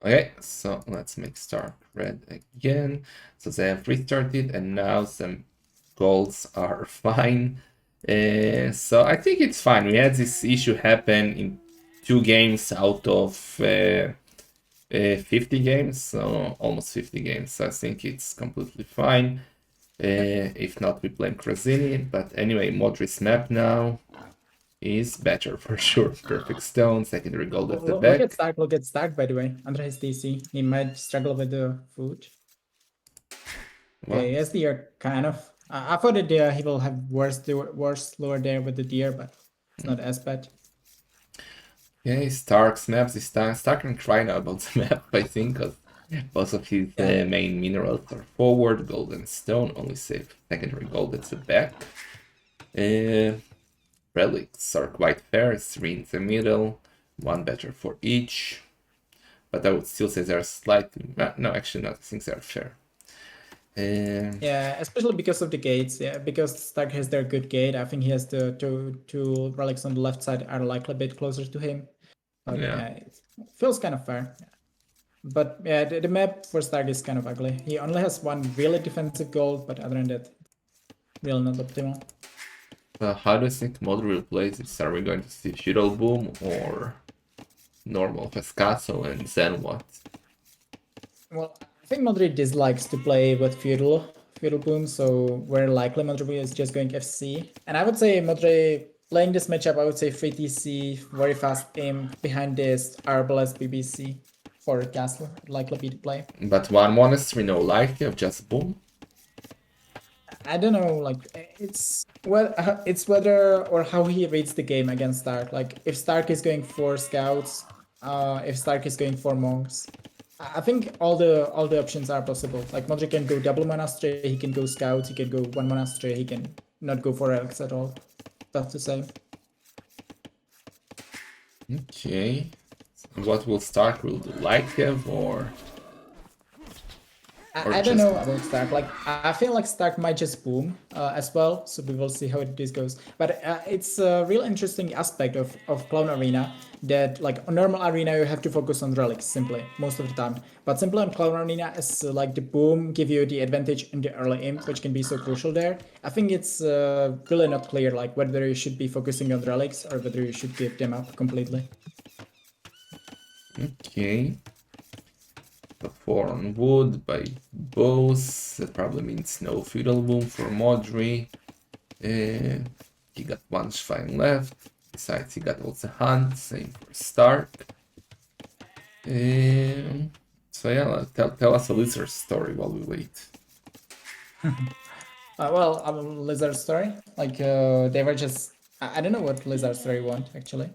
Okay, so let's make Stark red again. So they have restarted and now some golds are fine. So I think it's fine. We had this issue happen in 2 games out of 50 games, so almost 50 games. So I think it's completely fine. If not, we blame Krasini. But anyway, Modri's map now is better for sure. Perfect stone, secondary gold at the Look at back. Stark. Look at Stark. By the way, under his DC, he might struggle with the food. What? Yes, deer kind of. I thought that he will have worse lure there with the deer, but it's not as bad. Okay, Stark's maps this time. Stark can cry now about the map, I think, because both of his Yeah. main minerals are forward, gold and stone, only save secondary gold at the back. Relics are quite fair, 3 in the middle, 1 better for each. But I would still say they're slightly... No, actually not, I think they're fair. Yeah, especially because of the gates. Yeah, because Stark has their good gate. I think he has the two relics on the left side are likely a bit closer to him. But Yeah. it feels kind of fair. But yeah, the map for Stark is kind of ugly. He only has one really defensive gold, but other than that, really not optimal. How do you think Modri will play this? Are we going to see Feudal Boom or normal Pescasso and then what? Well, I think Modri dislikes to play with feudal boom, so very likely Modri is just going FC. And I would say Modri playing this matchup, I would say 3TC, very fast aim behind this Arbalest BBC for Castle, likely be the play. But one monastery, no life, you have just Boom. I don't know, like it's whether or how he reads the game against Stark. Like if Stark is going for scouts, if Stark is going for monks. I think all the options are possible. Like Modric can go double monastery, he can go scouts, he can go one monastery, he can not go for relics at all. Tough to say. Okay. What will Stark will do? Light Kev or I don't just know about Stark. Like I feel like Stark might just boom as well. So we will see how this goes. But it's a real interesting aspect of Clown Arena that like on normal arena you have to focus on relics simply most of the time. But simply on Clown Arena is like the boom give you the advantage in the early imp, which can be so crucial there. I think it's really not clear like whether you should be focusing on relics or whether you should give them up completely. okay. The 4 on wood by both. That probably means no feudal boom for Modri. He got 1 shrine left. Besides, he got also hunt. Same for Stark. So yeah, tell us a lizard story while we wait. Well, Lizard story. Like they were just. I don't know what Lizard story want actually.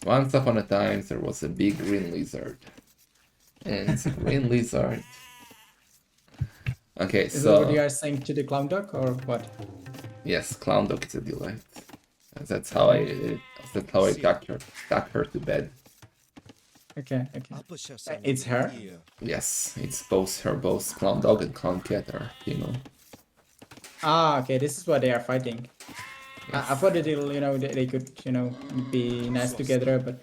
Once upon a time, there was a big green lizard. And the green lizard. Okay, Is that what you so are saying to the clown dog or what? yes, Clown Dog is a delight. That's how I tuck her to bed. Okay, okay. It's her? Yes, it's both Clown Dog and Clown Cat are female. Ah, okay, this is what they are fighting. Yes. I thought that they could, be nice together, but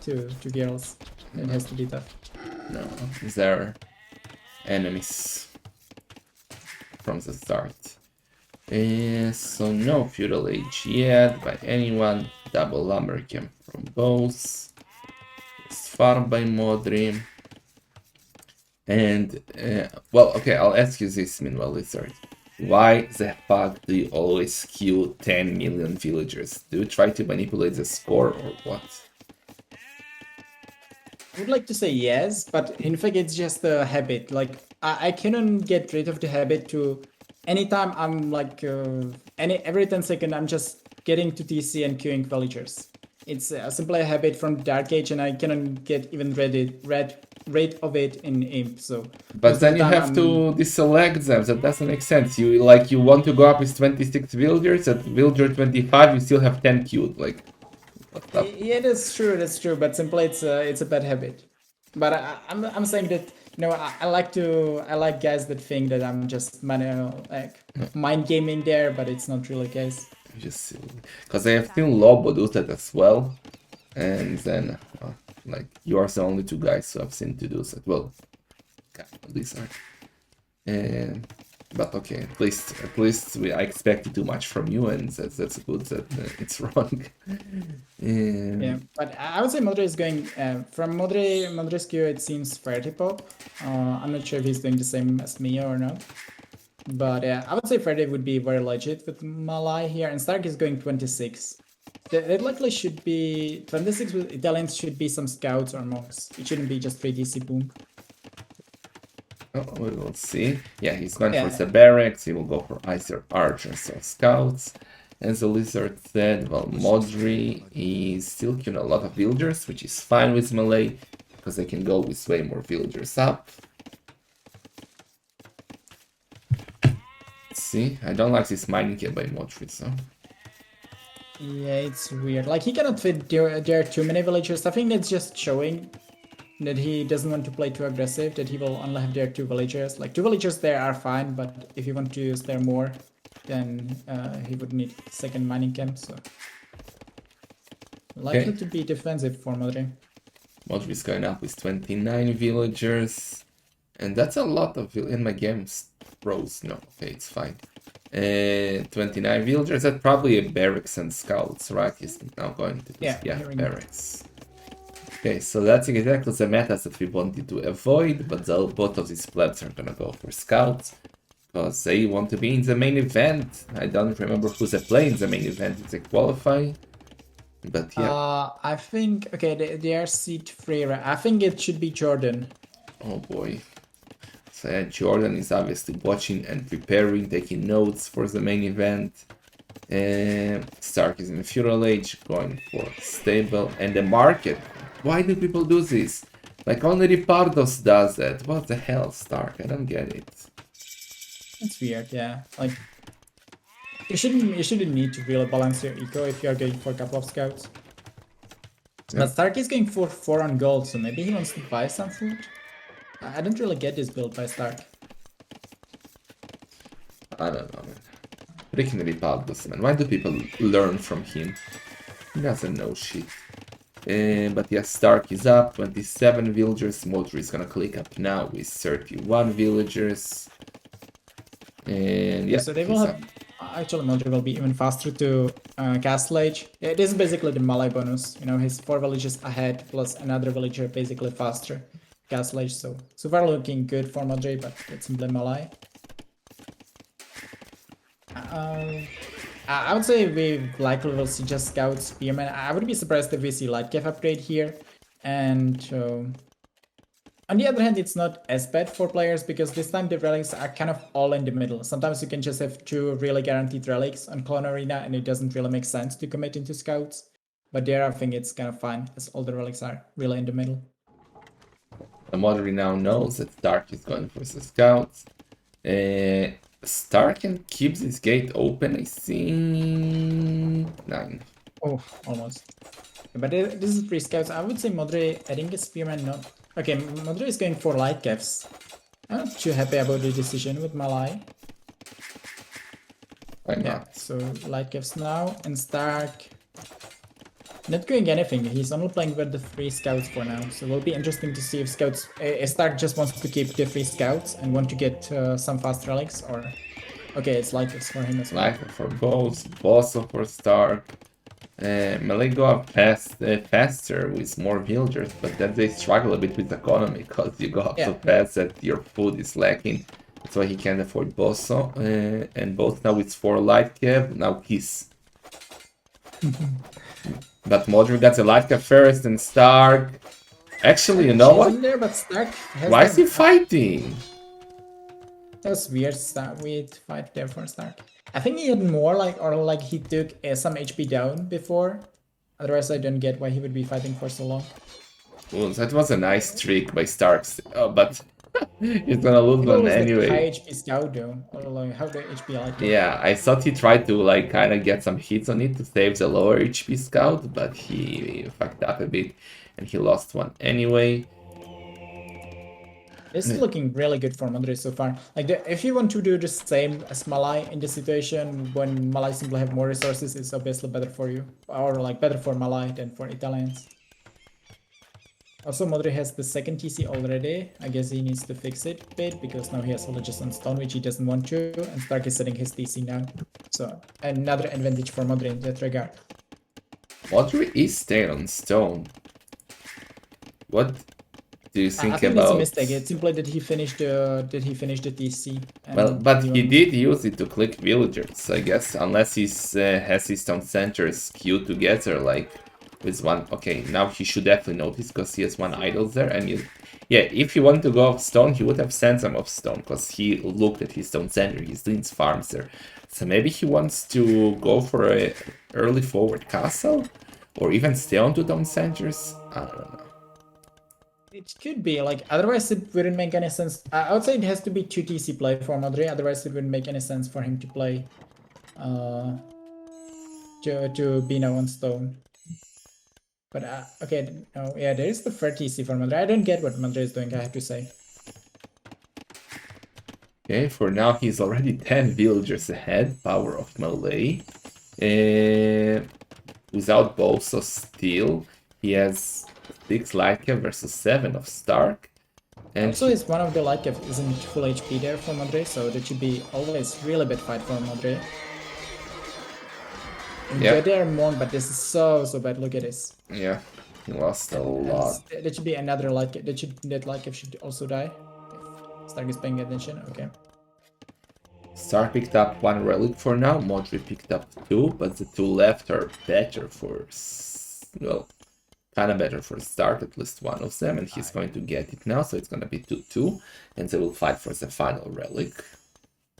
two girls, it has to be tough. No, they're enemies from the start. So no feudal age yet by anyone. Double lumber camp from both. It's farm by Modri. And well, okay, I'll ask you this meanwhile, Lizard. Why the fuck do you always queue 10 million villagers? Do you try to manipulate the score or what? I would like to say yes, but in fact it's just a habit. Like I cannot get rid of the habit to anytime I'm like every 10 seconds I'm just getting to TC and queuing villagers. It's simply a habit from the Dark Age and I cannot get even rid of it in Imp. So But then you have to deselect them. That doesn't make sense. You want to go up with 26 villagers. At villager 25, you still have 10 queued. Like, what the? Yeah, that's true. That's true. But simply, it's a bad habit. But I'm saying that I like guys that think that I'm just mind gaming there, but it's not really the case. Just because I have seen Lobo do that as well, and then Like, you are the only two guys who I've seen to do that. Well, these are. But okay, at least I expected too much from you, and that's good that it's wrong. Yeah, but I would say Modri is going from Modri's queue. It seems fair to pop. I'm not sure if he's doing the same as Mia or not. But I would say Freddy would be very legit with Malai here, and Stark is going 26. It likely should be 26 with Italians should be some scouts or monks. It shouldn't be just 3DC boom. Oh, we will see. Yeah, he's going Yeah. for the barracks. He will go for either archers or scouts. As the lizard said, well, Modri is still killing a lot of villagers, which is fine with melee, because they can go with way more villagers up. Let's see, I don't like this mining camp by Modri, so... Yeah, it's weird. Like, he cannot fit there are too many villagers. I think that's just showing that he doesn't want to play too aggressive, that he will only have there 2 villagers. Like, 2 villagers there are fine, but if you want to use there more, then he would need second mining camp, so... Likely to be defensive for Modri. Modri is going up with 29 villagers. And that's a lot of in my games. Rose, no, okay, it's fine. 29 villagers, that's probably a barracks and scouts, right? He's now going to Yeah, barracks. Okay, so that's exactly the metas that we wanted to avoid, but both of these plebs are gonna go for scouts because they want to be in the main event. I don't remember who's playing the main event. It's a qualify, but yeah. I think okay, they are St4rk. I think it should be Jordan. Oh boy. So yeah, Jordan is obviously watching and preparing, taking notes for the main event. Stark is in the feudal age, going for stable, and the market. Why do people do this? Like only Ripardos does that. What the hell, Stark? I don't get it. It's weird, yeah. Like you shouldn't need to really balance your eco if you're going for a couple of scouts. Yeah. But Stark is going for 4 on gold, so maybe he wants to buy some food. I don't really get this build by Stark. I don't know, man. Freaking Ripardos, man. Why do people learn from him? He doesn't know shit. But yeah, Stark is up, 27 villagers. Modri is gonna click up now with 31 villagers. And yeah, so they will have... Actually, Modri will be even faster to Castle Age. Yeah, this is basically the Malay bonus. You know, he's 4 villages ahead plus another villager basically faster. Castle Age, so far looking good for Modri, but it's simply Malay. I would say we likely will see just scouts, spearmen. I would be surprised if we see light cap upgrade here. And on the other hand, it's not as bad for players because this time the relics are kind of all in the middle. Sometimes you can just have 2 really guaranteed relics on Clone Arena and it doesn't really make sense to commit into scouts. But there I think it's kind of fine as all the relics are really in the middle. Modri now knows that Stark is going for the scouts. Stark can keep this gate open, I think. 9. Oh, almost. But this is 3 scouts. I would say Modri adding a spearman, not... Okay, Modri is going for light caps. I'm not too happy about the decision with Malay. Why not? Yeah, so light caps now, and Stark... Not doing anything, he's only playing with the 3 scouts for now, so it will be interesting to see if scouts... Stark just wants to keep the 3 scouts and want to get some fast relics, or... Okay, it's light caps for him as well. Light for both, also for Stark. Melee go up faster with more villagers, but then they struggle a bit with economy, because you go up so fast that your food is lacking. That's why he can't afford Bosso, and both now with 4 light cap, now Kiss. But Modri got the light cap first, and Stark... Actually, you know what? There, but Stark why is he fighting? That was weird, weird fight there for Stark. I think he had more, like he took some HP down before. Otherwise, I don't get why he would be fighting for so long. Well, that was a nice trick by Stark, but he's gonna lose one anyway. High HP scout though, or like how the HP like it. Yeah, I thought he tried to like kind of get some hits on it to save the lower HP scout, but he fucked up a bit and he lost one anyway. This is looking really good for Modri so far. Like, if you want to do the same as Malay in this situation, when Malay simply have more resources, it's obviously better for you. Or, like, better for Malay than for Italians. Also, Modri has the second TC already. I guess he needs to fix it a bit because now he has villages on stone, which he doesn't want to, and Stark is setting his TC now. So another advantage for Modri in that regard. Modri is staying on stone. What do you I think think it's a about? mistake. It's simply that he finished the TC. And Well, but he won't- did use it to click villagers, I guess, unless he's has his stone centers queued together, like with one. Okay, now he should definitely notice because he has one idols there, and yeah, if he wanted to go off stone, he would have sent some off stone because he looked at his stone center. He's doing his farms there, so maybe he wants to go for a early forward castle, or even stay on to stone centers. I don't know. It could be like otherwise it wouldn't make any sense. I would say it has to be 2 TC play for Modri. Otherwise it wouldn't make any sense for him to play to be now on stone. But okay, no, yeah, there is the 3rd TC for Modri. I don't get what Modri is doing, I have to say. Okay, for now he's already 10 villagers ahead, power of melee. Without bow, so still he has 6 Lightcap versus 7 of Stark. And Also, is one of the like isn't full HP there for Modri, so that should be always really bad fight for Modri. yeah, There Monk, but this is so bad. Look at this. yeah, he lost a lot. That should be another like that like should also die. Stark is paying attention. Okay. Stark picked up 1 relic for now, Modri picked up 2, but the 2 left are better for, well, kinda better for Stark, at least one of them, and he's going to get it now, so it's gonna be 2-2, and they will fight for the final relic.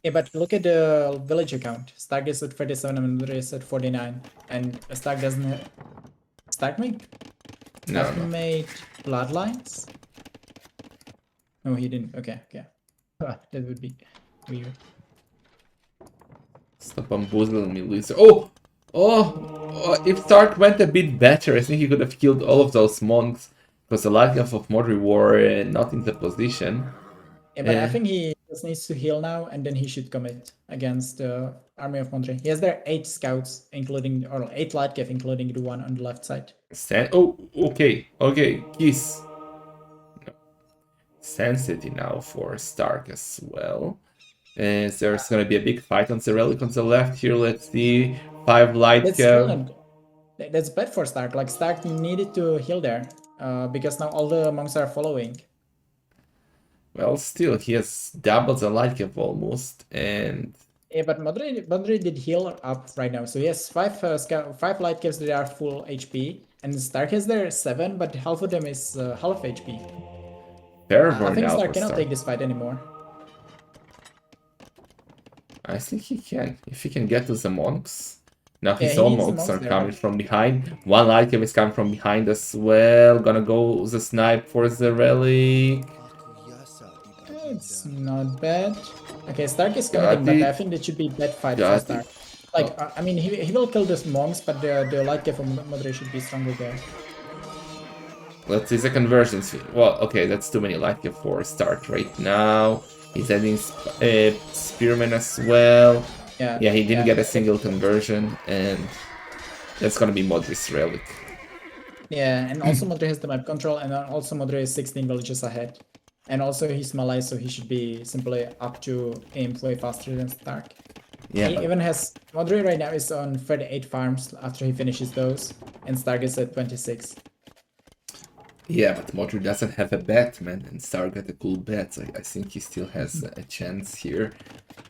Yeah, but look at the village account. Stark is at 37 and Modri is at 49, and Stark doesn't have... Stark made made bloodlines? No, he didn't. Okay, yeah. That would be weird. Stop bamboozling me, Lisa. Oh! If Stark went a bit better, I think he could have killed all of those monks, because the Lightning of Modri were not in the position. Yeah, but I think he just needs to heal now, and then he should commit against the army of Modri. He has there 8 scouts, including, or 8 light cav, including the one on the left side. Oh, okay, Kiss. No. Sensity now for Stark as well. There's gonna be a big fight on the relic on the left here. Let's see. 5 light cav. That's bad for Stark. Like, Stark needed to heal there, because now all the monks are following. Well, still, he has double the light cav almost, and... Yeah, but Modri did heal up right now, so he has 5 light cavs that are full HP, and Stark has there 7, but half of them is half HP. I think Stark cannot take this fight anymore. I think he can, if he can get to the monks. Now his own monks are coming from behind. 1 light cav is coming from behind as well. Gonna go the snipe for the relic. It's not bad. Okay, Stark is committing, but I think that should be bad fight for Stark. Like, I mean, he will kill these monks, but the light cav from Modri should be stronger there. Let's see the conversions. Well, okay, that's too many light cav for Stark right now. He's adding Spearman as well. Yeah, he didn't get a single conversion, and that's gonna be Modri's relic. Yeah, and also Modri has the map control, and also Modri is 16 villages ahead. And also he's melee, so he should be simply up to aim way faster than Stark. Yeah, he even has... Modri right now is on 38 farms after he finishes those, and Stark is at 26. Yeah, but Modri doesn't have a bet, man, and Stark got a cool bet, so I think he still has a chance here.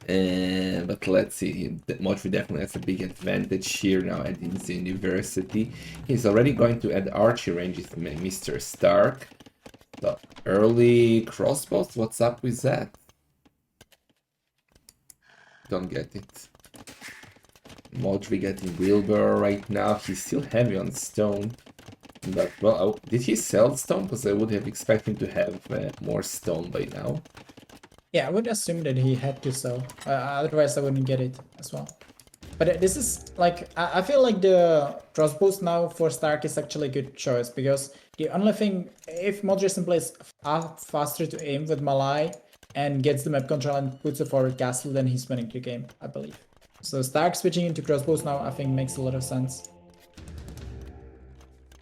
But let's see, Modri definitely has a big advantage here now adding the university. He's already going to add archery ranges to Mr. Stark. So, early crossbows, what's up with that? Don't get it. Modri getting wheelbarrow right now, he's still heavy on stone. But, well, did he sell stone? Because I would have expected him to have more stone by now. Yeah, I would assume that he had to sell. Otherwise, I wouldn't get it as well. But this is like... I feel like the crossbows now for Stark is actually a good choice. Because the only thing... If Modri simply is faster to aim with melee and gets the map control and puts a forward castle, then he's winning the game, I believe. So Stark switching into crossbows now, I think, makes a lot of sense.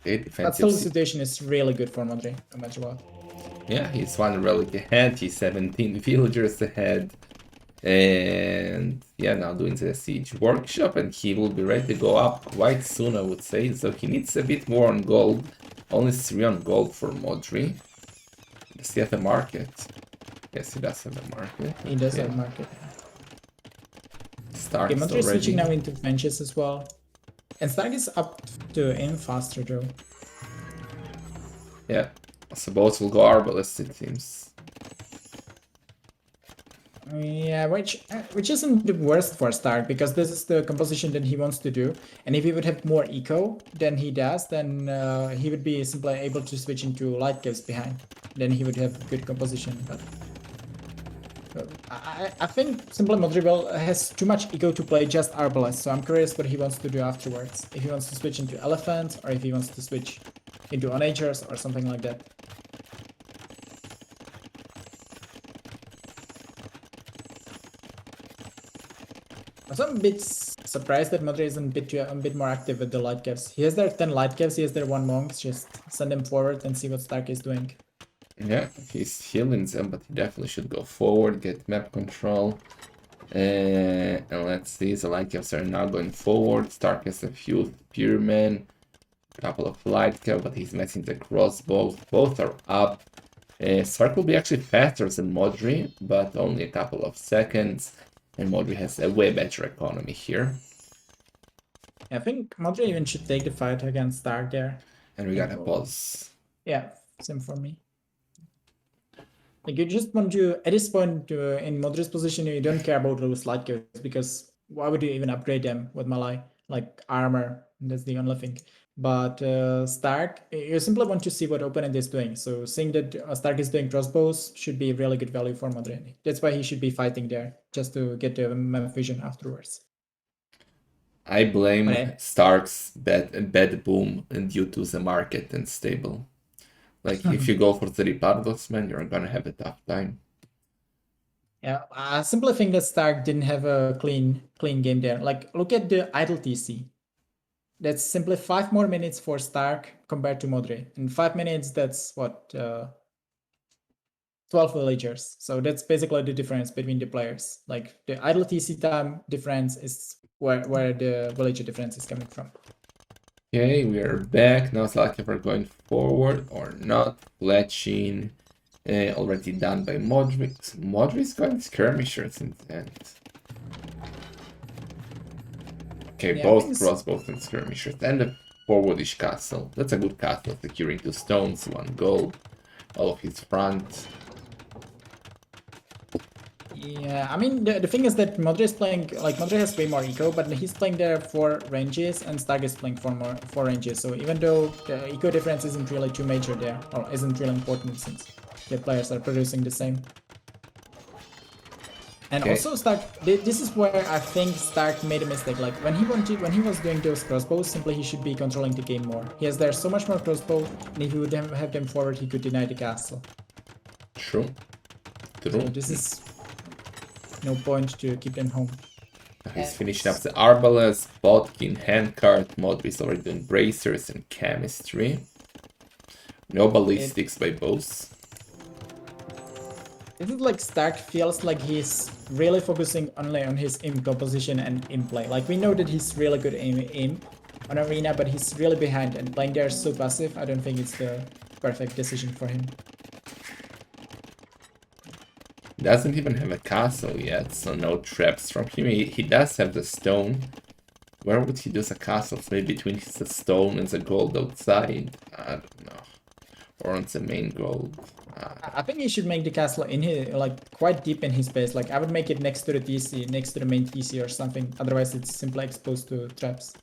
Great But still, defensive. the situation is really good for Modri, no matter what. Yeah, he's 1 relic ahead. He's 17 villagers ahead. And yeah, now doing the siege workshop, and he will be ready to go up quite soon, I would say. So he needs a bit more on gold. Only 3 on gold for Modri. Does he have a market? Yes, he does have a market. He does Okay. have market. Stark Okay, is Modri is switching already. now into benches as well. And Stark is up to aim faster though. Yeah, so both will go Arbalest, it seems. Yeah, which isn't the worst for Stark, because this is the composition that he wants to do. And if he would have more eco than he does, then he would be simply able to switch into light caves behind. Then he would have good composition. But I think simply Modri has too much ego to play just Arbalest, so I'm curious what he wants to do afterwards. If he wants to switch into Elephant, or if he wants to switch into Onagers or something like that. Also, I'm a bit surprised that Modri isn't a bit more active with the light caves. He has their 10 light caves, he has their 1 monks, just send them forward and see what Stark is doing. Yeah, he's healing them, but he definitely should go forward, get map control. And let's see, the light caps are now going forward. Stark has a few spearmen, a couple of light caps, but he's messing the crossbows. Both are up. Stark will be actually faster than Modri, but only a couple of seconds. And Modri has a way better economy here. I think Modri even should take the fight against Stark there. And we got a pause. Yeah, same for me. Like, you just want to, at this point in Modri's position, you don't care about those light caves, because why would you even upgrade them with Malai? Like armor, that's the only thing. But Stark, you simply want to see what opponent is doing. So seeing that Stark is doing crossbows should be really good value for Modri. That's why he should be fighting there, just to get the map vision afterwards. I blame Okay. Stark's bad boom due to the market and stable. Like, if you go for the Ripardos, man, you're gonna have a tough time. Yeah, I simply think that Stark didn't have a clean game there. Like, look at the idle TC. That's simply 5 more minutes for Stark compared to Modri. In 5 minutes, that's what 12 villagers. So that's basically the difference between the players. Like the idle TC time difference is where the villager difference is coming from. Okay, we are back. Now it's like if we're going forward or not. Fletching, already done by Modri. Modri's going skirmishers in the end. Okay, Yeah, both crossbows and skirmishers. And a forwardish castle. That's a good castle, securing 2 stones, 1 gold. All of his front. Yeah, I mean, the thing is that Modri is playing, like, Modri has way more eco, but he's playing there 4 ranges, and Stark is playing 4 ranges. So even though the eco difference isn't really too major there, or isn't really important, since the players are producing the same. And Okay. also Stark, this is where I think Stark made a mistake. Like when he was doing those crossbows, simply he should be controlling the game more. He has there so much more crossbow, and if he would have them forward, he could deny the castle. True. So this is no point to keep them home. He's finishing up the Arbalest, Botkin, Handcart, Modri's already doing bracers and chemistry. No ballistics by both. This is like Stark feels like he's really focusing only on his imp composition and imp play. Like we know that he's really good imp on arena, but he's really behind, and playing there so passive, I don't think it's the perfect decision for him. Doesn't even have a castle yet, so no traps from him. He does have the stone. Where would he do the castles? Maybe between the stone and the gold outside? I don't know. Or on the main gold. I think he should make the castle in here, like quite deep in his base. Like I would make it next to the TC, next to the main TC or something. Otherwise, it's simply exposed to traps.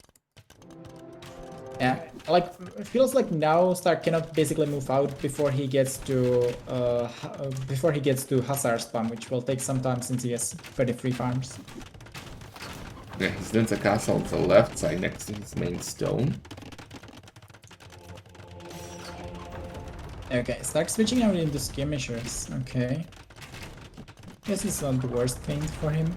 Yeah, like it feels like now Stark cannot basically move out before he gets to Hussar spam, which will take some time since he has 33 farms. Yeah, he's doing the castle on the left side next to his main stone. Okay, Stark switching out into skirmishers. Okay. Guess it's not the worst thing for him.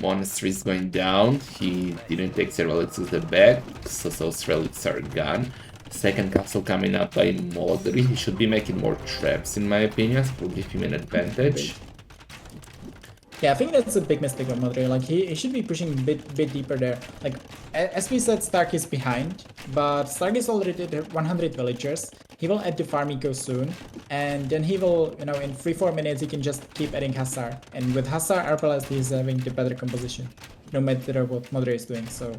Monastery is going down. He didn't take the relics to the back, so those relics are gone. Second castle coming up by Modri. He should be making more traps, in my opinion. So will give him an advantage. Yeah, I think that's a big mistake of Modri. Like he should be pushing a bit deeper there. Like as we said, St4rk is behind, but St4rk is already at 100 villagers. He will add the farm eco soon, and then he will, you know, in 3-4 minutes he can just keep adding Hussar. And with Hussar Arbalest, he's having the better composition, no matter what Modri is doing. So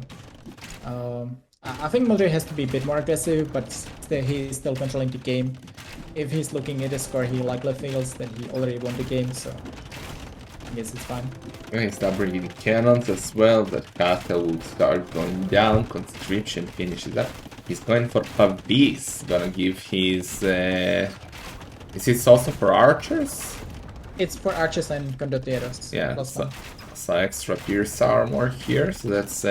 I think Modri has to be a bit more aggressive, but he's still controlling the game. If he's looking at the score, he likely feels that he already won the game. So I guess it's fine. Okay, he's not bringing cannons as well. That castle will start going down. Conscription finishes up. He's going for Pavis. Gonna give his. Is this also for archers? It's for archers and condotieros. Yeah, so extra pierce armor here. So that's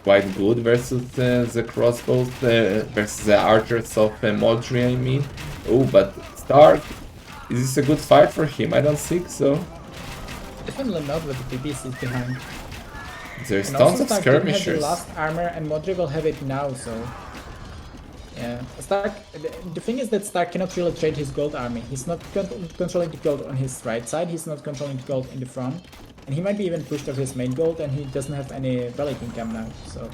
quite good versus the crossbows, versus the archers of Modri, I mean. Oh, but St4rk. Is this a good fight for him? I don't think so. Definitely not with the BBCs behind. There's And tons also of St4rk didn't have skirmishers. the last armor, and Modri will have it now, so... Yeah, St4rk... The thing is that St4rk cannot really trade his gold army. He's not controlling the gold on his right side, he's not controlling the gold in the front. And he might be even pushed off his main gold, and he doesn't have any relic income now, so...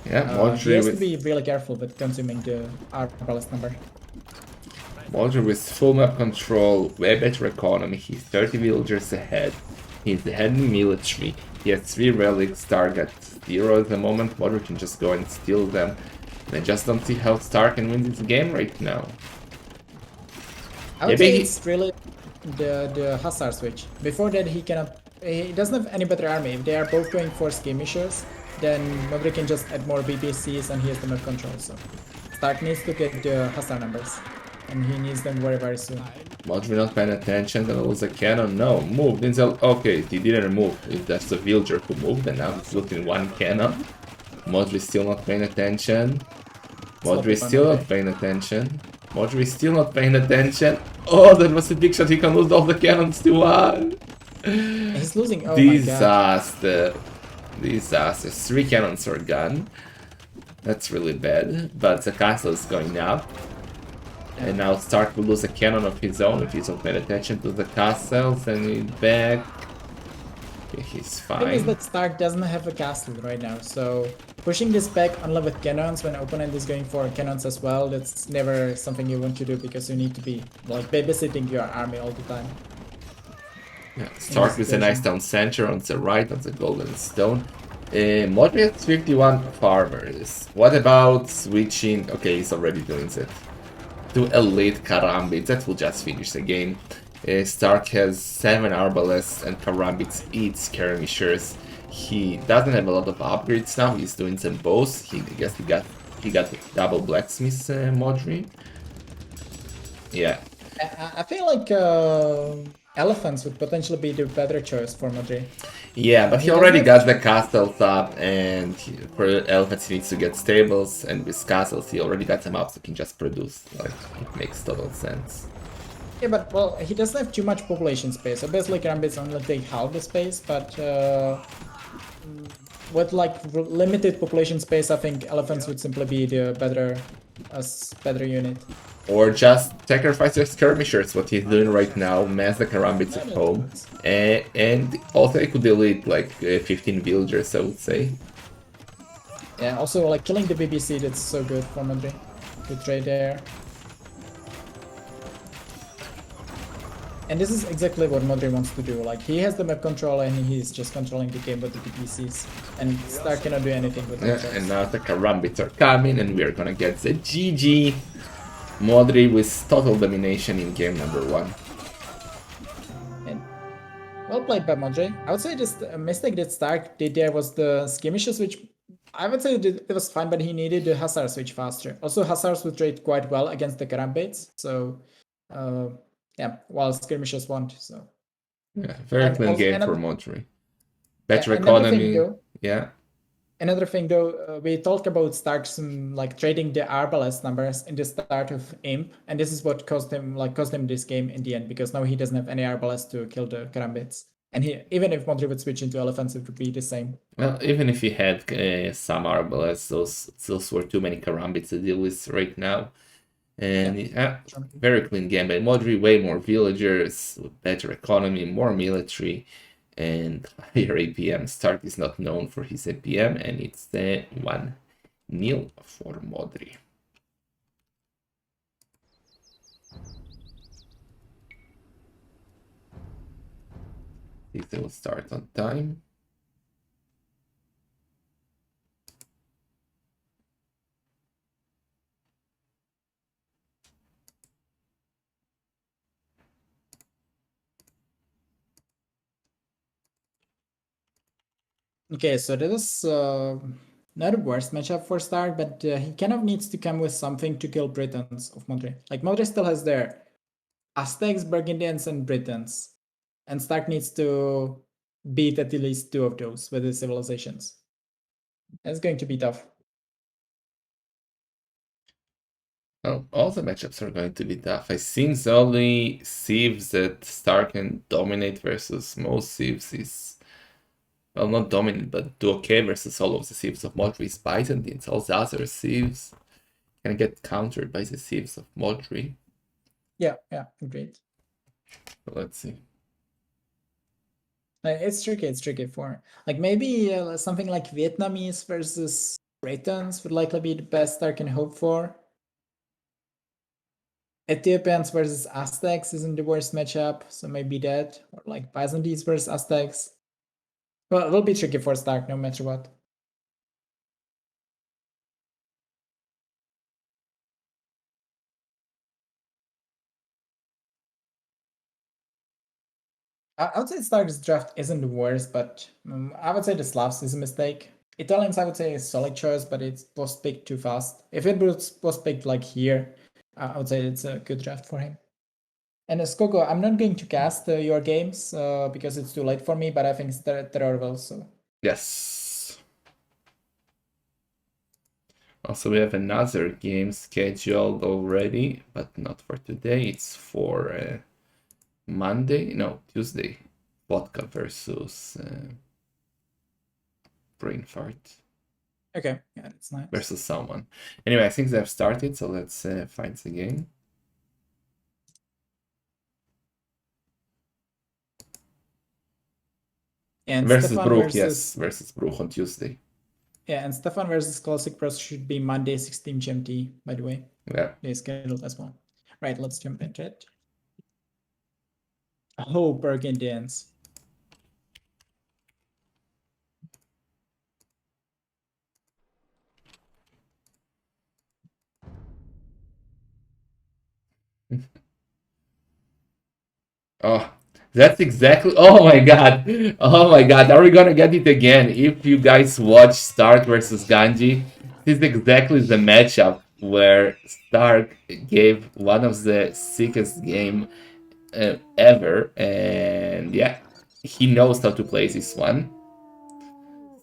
Yeah, he has to Modri be really careful with consuming the Arbalest number. with full map control, way better economy. He's 30 villagers ahead. He's the head in military. He has 3 relics, St4rk at 0 at the moment. Modri can just go and steal them. And I just don't see how St4rk can win this game right now. I would say it's really the Hussar switch. Before that, he cannot. He doesn't have any better army. If they are both going for skirmishers, then Modri can just add more BBCs and he has the map control. So St4rk needs to get the Hussar numbers, and he needs them very soon. Modri not paying attention, gonna lose a cannon. No, moved. Okay, he didn't move. That's the villager who moved, and now he's looting 1 cannon. Modri still not paying attention. Modri still not paying attention. Modri still not paying attention. Oh, that was a big shot. He can lose all the cannons to 1. He's losing. Oh Disaster. Disaster. 3 cannons are gone. That's really bad. But the castle is going up. And now St4rk will lose a cannon of his own if he's not paying attention to the castles, and he's back. Okay, he's fine. The thing is that St4rk doesn't have a castle right now, so pushing this back only with cannons when opponent is going for cannons as well, that's never something you want to do, because you need to be like babysitting your army all the time. Yeah, St4rk with a nice town center on the right of the golden stone. Modri has 51 farmers. What about switching? Okay, he's already doing it. To elite Karambits, that will just finish the game. St4rk has 7 arbalests and Karambits 8 skirmishers. He doesn't have a lot of upgrades now. He's doing some bows. I guess he got double blacksmith Modri. Yeah. I feel like elephants would potentially be the better choice for Modri. Yeah, but he already got the castles up, and for elephants he needs to get stables, and with castles he already got them up, so he can just produce. Like, it makes total sense. Yeah, but well, he doesn't have too much population space. Obviously, Karambits only take half the space, but with like limited population space, I think elephants would simply be the better unit. Or just sacrifice your skirmishers, what he's doing right now, mass the Karambits at home, and also he could delete like 15 villagers, I would say. Yeah, also like killing the BBC, that's so good for Modri. Good trade there. And this is exactly what Modri wants to do. Like, he has the map control and he's just controlling the game with the BPCs. And St4rk cannot do anything with Yeah, themselves. and now the Karambits are coming, and we are gonna get the GG. Modri with total domination in game number 1. And well played by Modri. I would say just a mistake that St4rk did there was the skirmishes, which I would say it was fine, but he needed the Hussar switch faster. Also, Hussars would trade quite well against the Karambits, so yeah, while skirmishes won't. So Yeah, very clean also game for Modri. Better economy. Yeah. Another thing though, we talked about St4rk's like trading the Arbalest numbers in the start of Imp, and this is what cost him this game in the end, because now he doesn't have any Arbalest to kill the Karambits. And even if Modri would switch into elephants, it would be the same. Well, even if he had some arbalets, those were too many karambits to deal with right now. And yeah, Sure. very clean game by Modri, way more villagers, better economy, more military, and higher APM. Stark is not known for his APM, and it's 1-0 for Modri. I think they will start on time. Okay, so this is not a worst matchup for Stark, but he kind of needs to come with something to kill Britons of Modri. Like Modri still has their Aztecs, Burgundians, and Britons, and Stark needs to beat at least 2 of those with his civilizations. It's going to be tough. Well, all the matchups are going to be tough. I think the only civs that Stark can dominate versus most civs is, well, not dominant, but do okay versus all of the civs of Modri is Byzantines. All the other civs can get countered by the civs of Modri. Yeah, agreed. So let's see. It's tricky for like maybe something like Vietnamese versus Britons would likely be the best I can hope for. Ethiopians versus Aztecs isn't the worst matchup, so maybe that, or like Byzantines versus Aztecs. Well, it will be tricky for Stark no matter what. I would say Stark's draft isn't the worst, but I would say the Slavs is a mistake. Italians, I would say, is a solid choice, but it was picked too fast. If it was picked like here, I would say it's a good draft for him. And Skoko, I'm not going to cast your games because it's too late for me, but I think they're well. So Yes. Also, we have another game scheduled already, but not for today. It's for Monday, no, Tuesday. Vodka versus Brain Fart. okay, yeah, that's nice. Versus someone. Anyway, I think they have started, so let's find the game. And versus Stefan Brook, yes, versus Brook on Tuesday. Yeah, and Stefan versus Classic Press should be Monday 16 GMT, by the way. Yeah. They scheduled as well. Right, let's jump into it. Oh, Burgundians. Oh, that's exactly. Oh my god. Oh my god. Are we gonna get it again? If you guys watch Stark versus Ganji, this is exactly the matchup where Stark gave one of the sickest game ever, and yeah, he knows how to play this one.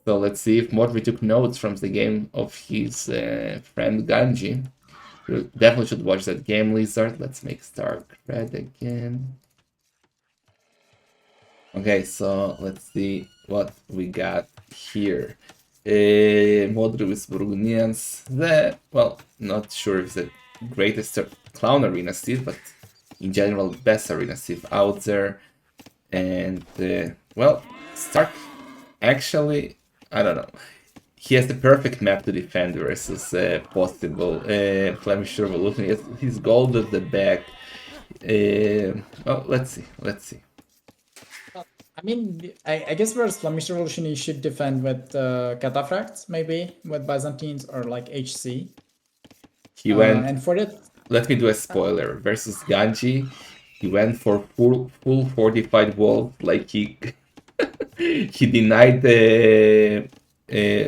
So let's see if Modri took notes from the game of his friend Ganji. You definitely should watch that game, Lizard. Let's make Stark red again. Okay, so let's see what we got here. Modri with Burgundians. Well, not sure if the greatest clown arena Steve, but in general, best arena Steve out there. And, well, Stark actually, I don't know. He has the perfect map to defend versus possible Flemish Revolution. He's gold at the back. Well, let's see. I mean, I guess versus Flemish Revolution, you should defend with Cataphracts, maybe, with Byzantines or like HC. He went. And for that, let me do a spoiler. Versus Ganji, he went for full fortified walls. Like he he denied the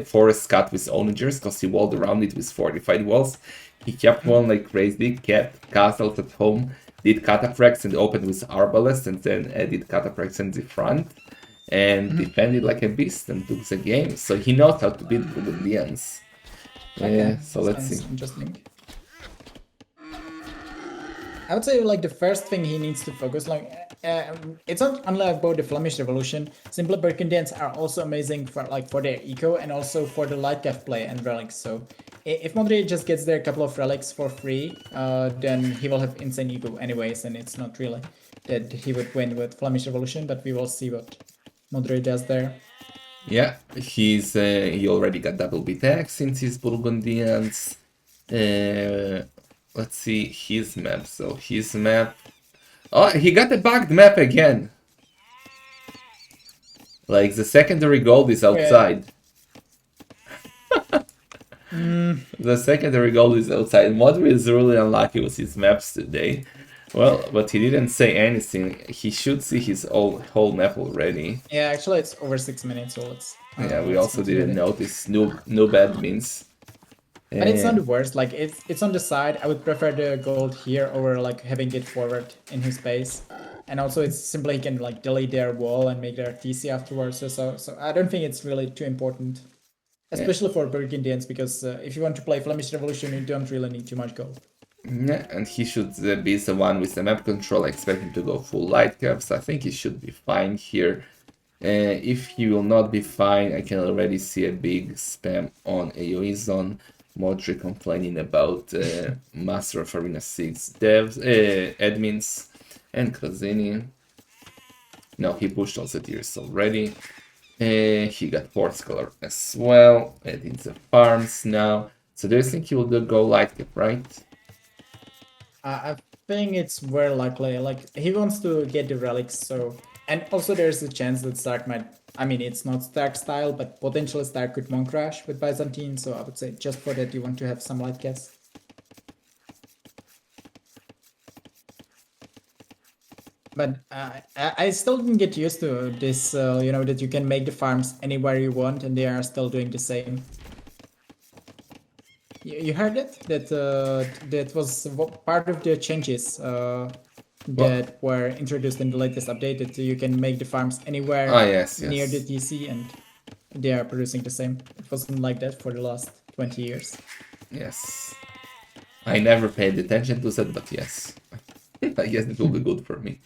forest cut with onagers because he walled around it with fortified walls. He kept one like crazy, kept castles at home, did cataphracts and opened with arbalests, and then did cataphracts in the front, and defended like a beast and took the game. So he knows how to beat Burgundians. okay, So let's see. Interesting. I would say like the first thing he needs to focus like it's not unlike about the Flemish Revolution. Simple Burgundians are also amazing for their eco and also for the light cap play and relics. So if Modri just gets there a couple of relics for free, then he will have insane eco anyways, and it's not really that he would win with Flemish Revolution, but we will see what Modri does there. Yeah, he already got double BTX since he's Burgundians. Let's see his map. So his map. Oh, he got a bugged map again. Like the secondary gold is outside. The secondary gold is outside. Modri is really unlucky with his maps today. Well, but he didn't say anything. He should see his whole map already. Yeah, actually it's over 6 minutes, so let's. Yeah, we let's also continue didn't it. notice no admins. But it's not the worst. Like it's on the side. I would prefer the gold here over like having it forward in his base. And also it's simply he can like delete their wall and make their TC afterwards. So I don't think it's really too important, especially for Burgundians, because if you want to play Flemish Revolution, you don't really need too much gold. Yeah, and he should be the one with the map control. I expect him to go full light caps. I think he should be fine here. If he will not be fine, I can already see a big spam on AoE zone. Modri complaining about Master of Arena 6 devs, admins, and Krasini. No, he pushed all the tiers already. He got Horse Color as well, adding the farms now. So do you think he will go light cap, right? I think it's very likely. Like he wants to get the relics, so and also there's a chance that Stark might. I mean, it's not Stark style, but potentially Stark could Monk Crash with Byzantine. So I would say just for that, you want to have some light caps. But I still didn't get used to this. You know that you can make the farms anywhere you want, and they are still doing the same. You heard it? That was part of the changes that were introduced in the latest update. That you can make the farms anywhere near the TC, and they are producing the same. It wasn't like that for the last 20 years. Yes. I never paid attention to that, but yes. I guess it will be good for me.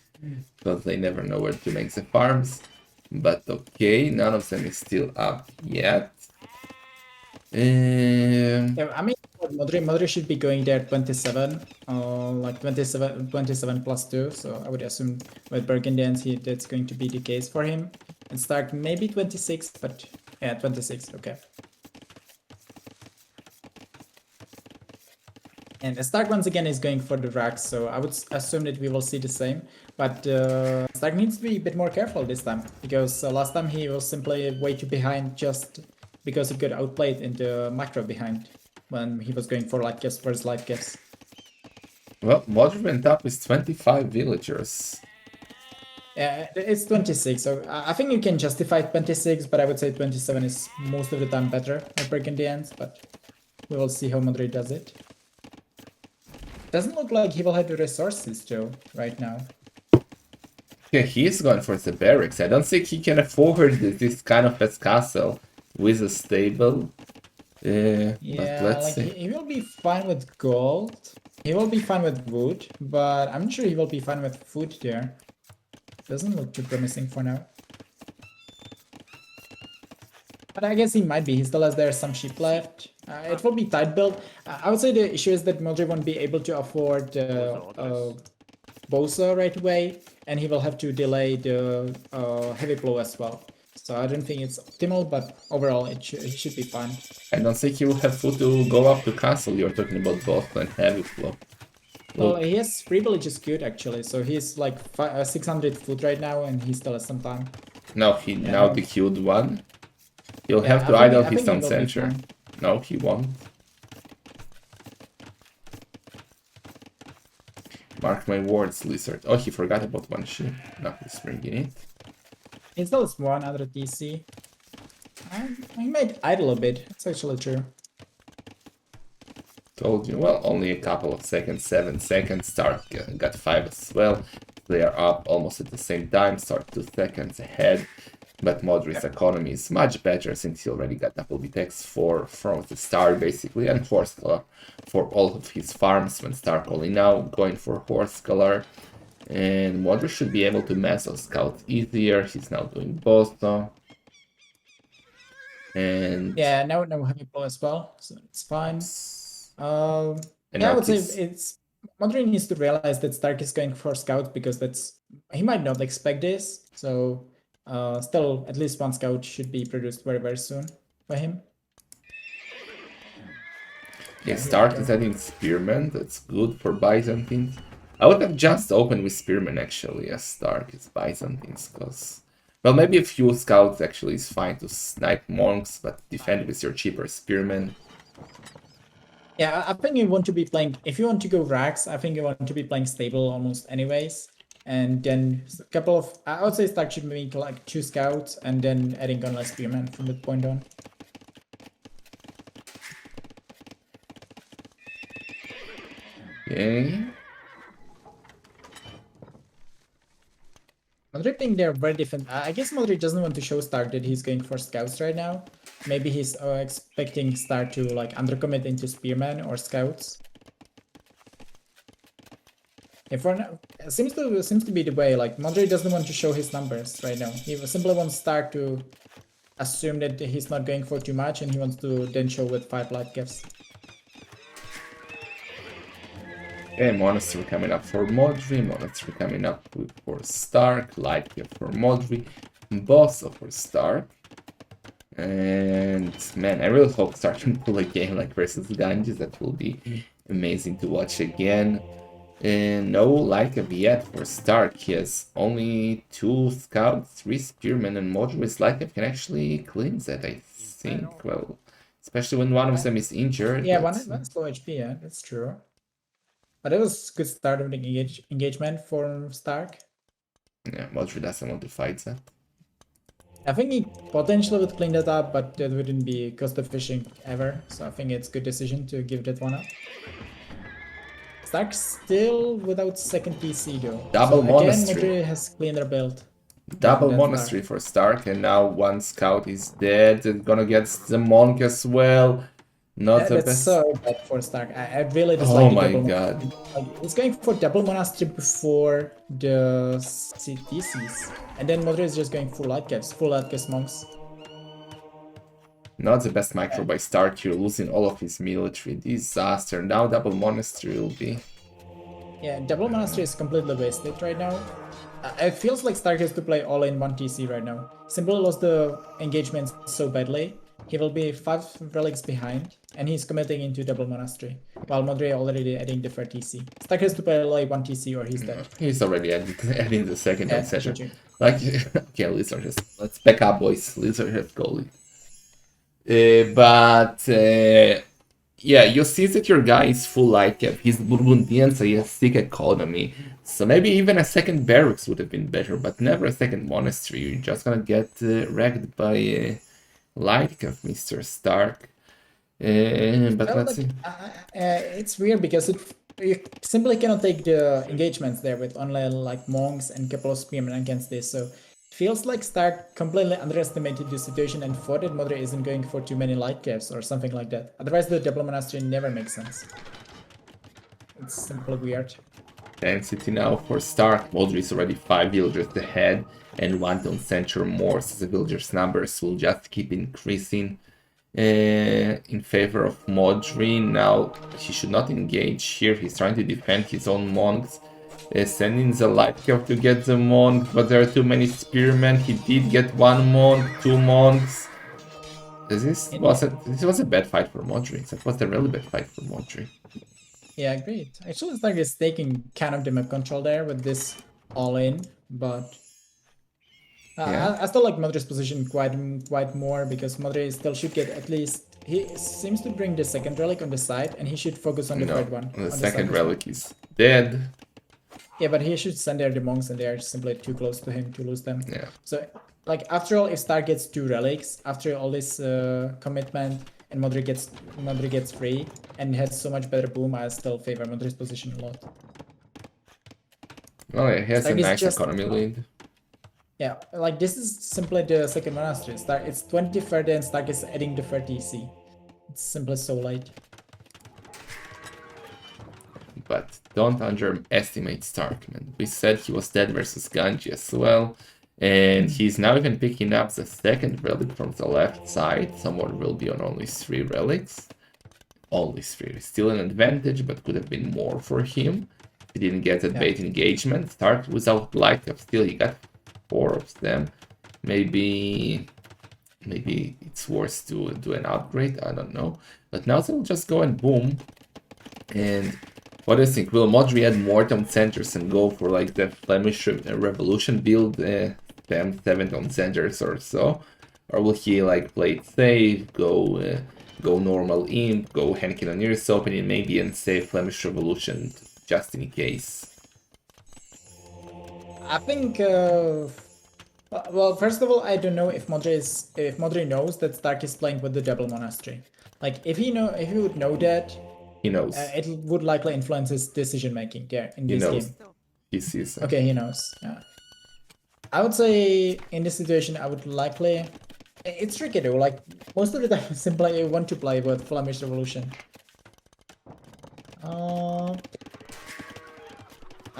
Because they never know where to make the farms. But okay, none of them is still up yet. Yeah, I mean, Modri should be going there 27, like 27 plus 2. So I would assume with Burgundians, that's going to be the case for him. And Stark maybe 26, but yeah, 26, okay. And Stark once again is going for the racks, so I would assume that we will see the same. But Stark needs to be a bit more careful this time, because last time he was simply way too behind just because he got outplayed in the macro behind when he was going for light caps versus light caps. Well, Modri went up with 25 villagers. Yeah, it's 26, so I think you can justify 26, but I would say 27 is most of the time better at Burgundians, but we will see how Modri does it. Doesn't look like he will have the resources though, right now. Yeah, he is going for the barracks. I don't think he can afford this kind of a castle with a stable. Yeah, but let's like see. he will be fine with gold. He will be fine with wood, but I'm not sure he will be fine with food there. Doesn't look too promising for now. But I guess he might be. He still has there some sheep left. It will be tight build. I would say the issue is that Modri won't be able to afford Bosa right away, and he will have to delay the heavy blow as well. So I don't think it's optimal, but overall it should be fine. I don't think he will have food to go up to castle. You're talking about both and heavy flow. Well, he has privilege is good actually, so he's like 600 food right now, and he still has some time. No, he now DQ'd one. He'll have to idle his own center. No, he won't. Mark my words, Lizard. Oh, he forgot about one sheep. No, he's bringing it. He still has one other DC. He might idle a bit. It's actually true. Told you. Well, only a couple of seconds. 7 seconds. Stark got 5 as well. They are up almost at the same time. Stark 2 seconds ahead. But Modri's economy is much better since he already got double BTX from the start, basically, and Horse Color for all of his farms when Stark only now going for Horse Color. And Modri should be able to mess with Scout easier. He's now doing both though. And yeah, now heavy blow as well, so it's fine. and Yeah, I now would say he's it's Modri needs to realize that Stark is going for scout because he might not expect this. So still at least one scout should be produced very, very soon by him. yeah, Yeah, here we Stark go. is adding Spearman. That's good for Byzantines. I would have just opened with Spearman actually, as Stark is Byzantines, because well, maybe a few scouts actually is fine to snipe monks, but defend with your cheaper Spearman. Yeah, I think you want to be playing, if you want to go Rax, I think you want to be playing stable almost anyways. And then a couple of, I would say Stark should make like 2 scouts and then adding on less Spearman from that point on. Okay. Modri being there very different. I guess Modri doesn't want to show Stark that he's going for scouts right now. Maybe he's expecting Stark to like undercommit into Spearman or scouts. If for now, it seems to be the way. Like Modri doesn't want to show his numbers right now. He simply wants Stark to assume that he's not going for too much, and he wants to then show with 5 light gifts. Okay, Monastery coming up for Modri, Monastery coming up for Stark, Light here for Modri, Bossa for Stark. And man, I really hope Stark can pull a game like versus Ganges. That will be amazing to watch again. And no Lycav yet for Stark. He has only 2 scouts, 3 spearmen, and Modri with Lycav can actually cleanse that, I think. Well, especially when one of them is injured. Yeah, one's low HP. Yeah, that's true. But it was a good start of the engagement for Stark. Yeah, Modri doesn't want to fight that. I think he potentially would clean that up, but that wouldn't be cost efficient ever. So I think it's a good decision to give that one up. Stark still without second PC though. Double so again, Monastery. Modri has cleaned their build. Double Monastery for Stark, and now one scout is dead. They're gonna get the Monk as well. Not the That's best. so bad for Stark. I really dislike Oh the my double god. Like, he's going for double Monastery before the DCs. And then Modri is just going full light caps monks. Not the best micro by Stark here, losing all of his military. Disaster. Now double Monastery will be. Yeah, double Monastery is completely wasted right now. It feels like Stark has to play all in one TC right now. Simply lost the engagement so badly. He will be 5 relics behind, and he's committing into double Monastery, while Modri already adding the third TC. Stark has to play like 1 TC or he's dead. He's already adding the second Yeah, session. Like, okay, Lizard, let's back up, boys. Lizard has goalie. Yeah, you see that your guy is full light cap. He's Burgundian, so he has sick economy. So maybe even a second barracks would have been better, but never a second monastery. You're just gonna get wrecked by light cap, Mr. Stark. But let's see. It's weird because you simply cannot take the engagements there with only like monks and couple of spearmen against this. So feels like Stark completely underestimated the situation and thought that Modri isn't going for too many light caps or something like that. Otherwise, the double monastery never makes sense. It's simply weird. Density now for Stark. Modri is already 5 villagers ahead and 1 on center more, so the villagers' numbers will just keep increasing in favor of Modri. Now he should not engage here. He's trying to defend his own monks. Sending the light cap to get the monk, but there are too many spearmen. He did get 1 monk, 2 monks. This was a bad fight for Modri. That was a really bad fight for Modri. Yeah, great. Actually, Stark is taking kind of the map control there with this all in, but I still like Modri's position quite more because Modri still should get at least. He seems to bring the second relic on the side, and he should focus on the third one. The second relic is dead. Yeah, but he should send there the monks, and they are simply too close to him to lose them. Yeah. So, like after all, if Stark gets 2 relics after all this commitment, and Modri gets 3 and has so much better boom, I still favor Modri's position a lot. Oh yeah, he has a nice economy lead. Yeah, like this is simply the second monastery. It's 23rd and Stark is adding the 30 EC. It's simply so late. but don't underestimate Stark, man. We said he was dead versus Ganji as well. And he's now even picking up the second relic from the left side. Someone will be on only 3 relics. Only 3. Still an advantage, but could have been more for him. He didn't get that bait engagement. Stark without light up, still he got 4 of them. Maybe it's worth to do an upgrade, I don't know. But now they'll just go and boom. And what do you think? Will Modri add more Tom centers and go for like the Flemish Revolution build, spam 7 Tom centers or so? Or will he like play it safe, go normal imp, go Henkin on Nearest opening maybe, and save Flemish Revolution just in case? I think well, first of all, I don't know if Modri knows that Stark is playing with the double monastery. Like if he would know that, he knows. It would likely influence his decision making there in this game. He sees it. Okay, he knows. Yeah. I would say in this situation, I would likely. It's tricky though. Like most of the time, simply I want to play with Flemish Revolution.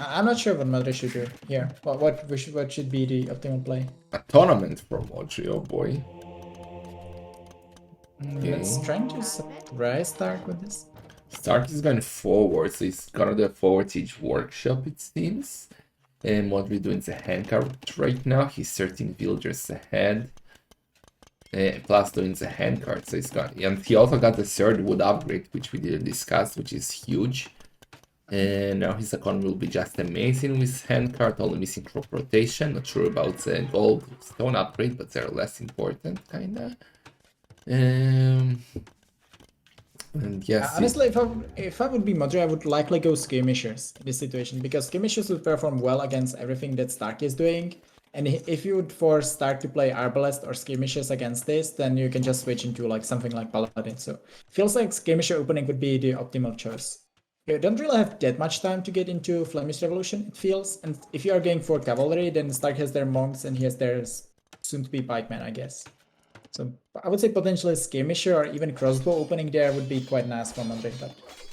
I'm not sure what Modri should do here. What should be the optimal play? A tournament for Modri, oh boy. Let's try to surprise Stark with this. Stark is going forward, so he's gonna do a forward siege workshop, it seems. And Modri doing the handcart right now. He's 13 villagers ahead. Plus doing the handcart, so he's got. And he also got the 3rd wood upgrade, which we didn't discuss, which is huge. And now his account will be just amazing with handcart, only missing crop rotation. Not sure about the gold stone upgrade, but they're less important, kinda. And yes, honestly, if I would be Modri, I would likely go skirmishers in this situation, because skirmishers would perform well against everything that Stark is doing. And if you would force Stark to play Arbalest or skirmishers against this, then you can just switch into like something like Paladin. So feels like skirmisher opening would be the optimal choice. You don't really have that much time to get into Flemish Revolution, it feels. And if you are going for cavalry, then Stark has their monks and he has their soon-to-be pikemen, I guess. So I would say potentially skirmisher or even crossbow opening there would be quite nice for Modri. But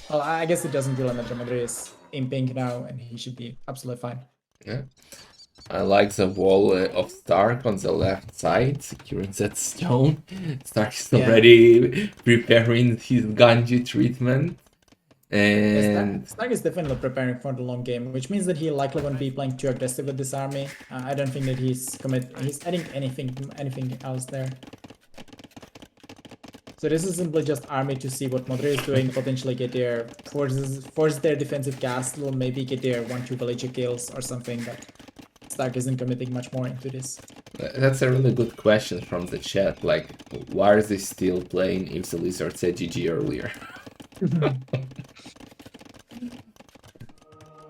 well, I guess it doesn't really matter. Modri is imping now and he should be absolutely fine. Yeah. I like the wall of Stark on the left side, securing that stone. Stark is already preparing his Ganji treatment. And Stark is definitely preparing for the long game, which means that he likely won't be playing too aggressive with this army. I don't think that he's adding anything else there. So this is simply just army to see what Modri is doing, potentially get their force their defensive castle, maybe get their 1-2 villager kills or something, but Stark isn't committing much more into this. That's a really good question from the chat, like, why are they still playing if the Lizard said GG earlier?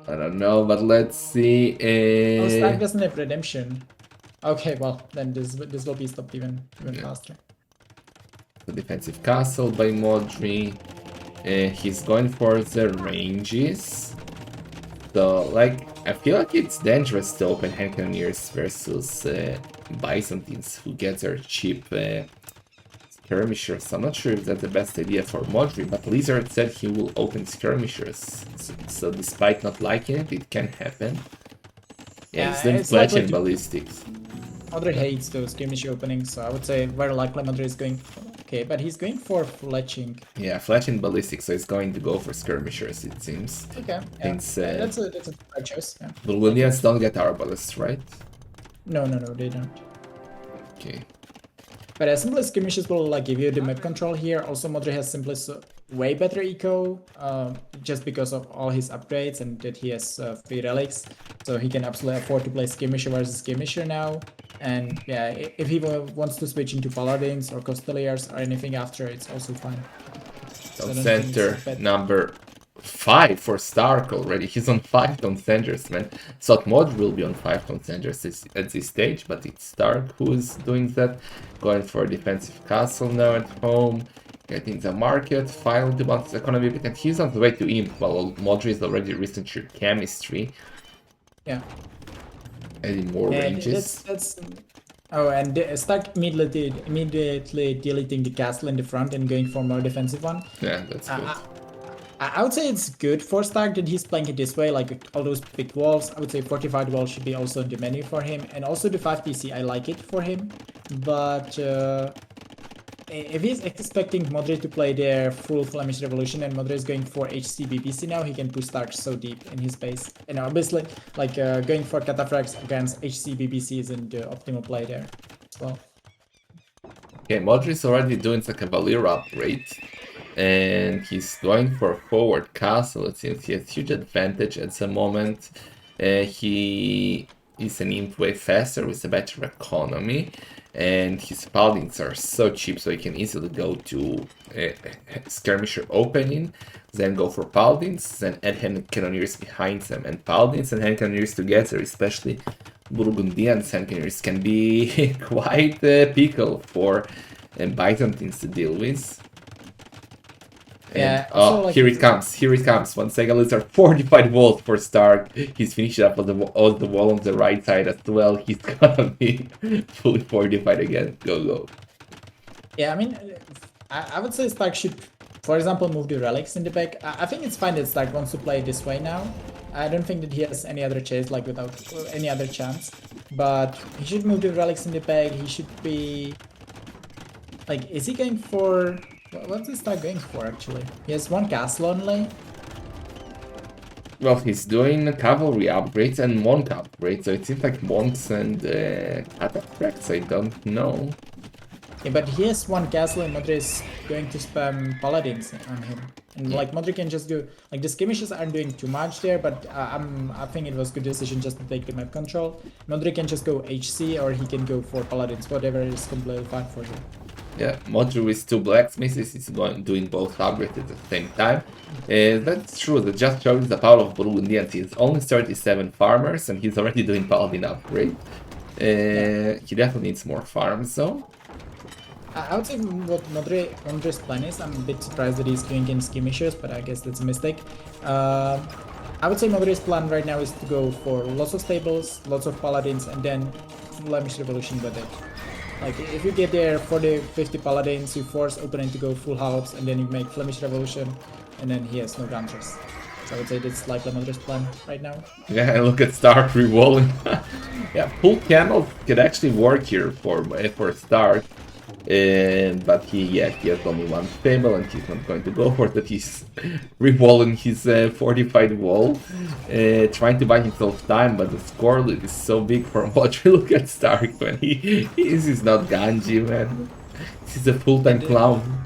I don't know, but let's see. Oh, Stark doesn't have redemption. Okay, well, then this will be stopped even faster. The defensive castle by Modri. He's going for the ranges. So, like, I feel like it's dangerous to open hand cannoneers versus Byzantines who get their cheap skirmishers. I'm not sure if that's the best idea for Modri, but Lizard said he will open skirmishers. So despite not liking it, it can happen. Yeah, he's doing fletching ballistics. Modri hates those skirmish openings, so I would say very likely Modri is going. Okay, but he's going for fletching. Yeah, fletching ballistics, so he's going to go for skirmishers, it seems. Okay, yeah. That's a fair choice. Yeah. But Williams don't get arbalists, right? No, they don't. Okay. But simply skirmishes will like give you the map control here. Also, Modri has simply way better eco, just because of all his upgrades and that he has 3 relics, so he can absolutely afford to play skirmisher versus skirmisher now. And yeah, if he wants to switch into paladins or costeliers or anything after, it's also fine. So center number 5 for Stark already. He's on 5 contenders, man. Thought Mod will be on 5 contenders at this stage, but it's Stark who's doing that. Going for a defensive castle now at home. Getting the market, final to balance his economy, and he's on the way to imp, while Modri is already recent your chemistry. Yeah. Adding more ranges. Oh, and Stark immediately deleting the castle in the front and going for more defensive one. Yeah, that's good. I would say it's good for Stark that he's playing it this way, like all those big walls. I would say fortified wall should be also in the menu for him, and also the 5 PC, I like it for him. But if he's expecting Modri to play their full Flemish Revolution and Modri is going for HC BBC now, he can push Stark so deep in his base. And obviously, like going for Cataphracts against HC BBC isn't the optimal play there as well. Okay, Modri is already doing the Cavalier upgrade. And he's going for forward castle. It seems he has huge advantage at the moment. He is an imp way faster with a better economy, and his paladins are so cheap, so he can easily go to skirmisher opening, then go for paladins, then add hand cannoneers behind them. And paladins and hand cannoneers together, especially Burgundian hand cannoneers, can be quite a pickle for Byzantines to deal with. Yeah. Oh, like, here it comes. Here it comes. 1 second later, fortified walls for Stark. He's finished up on the wall on the right side as well. He's gonna be fully fortified again. Go. Yeah, I mean, I would say Stark should, for example, move the relics in the back. I think it's fine that Stark wants to play this way now. I don't think that he has any other chase, like without any other chance. But he should move the relics in the back. He should be... Like, is he going for... What's this Stark going for, actually? He has 1 castle only. Well, he's doing cavalry upgrades and monk upgrades, so it seems like monks and cataphracts, I don't know. Yeah, but he has 1 castle and Modri is going to spam paladins on him. And like Modri can just do... Like the skirmishes aren't doing too much there, but I think it was a good decision just to take the map control. Modri can just go HC or he can go for paladins, whatever is completely fine for him. Yeah, Modri with 2 blacksmiths is doing both upgrades at the same time. That's true, that just shows the power of Burgundians. He's only 37 farmers and he's already doing paladin upgrade. He definitely needs more farms though. I would say what Modri's plan is. I'm a bit surprised that he's doing in skirmishers, but I guess that's a mistake. I would say Modri's plan right now is to go for lots of stables, lots of paladins, and then Flemish Revolution with it. Like, if you get there 40-50 paladins, you force opponent to go full halves, and then you make Flemish Revolution, and then he has no counters. So I would say that's like Modri's plan right now. Yeah, and look at Stark rewalling. Yeah, full camels could actually work here for Stark. But he has only 1 stable and he's not going to go for that. He's rewalling his fortified wall, trying to buy himself time, but the score lead is so big for Modri. Look at Stark, man. He's not Ganji, man. He's a full-time clown.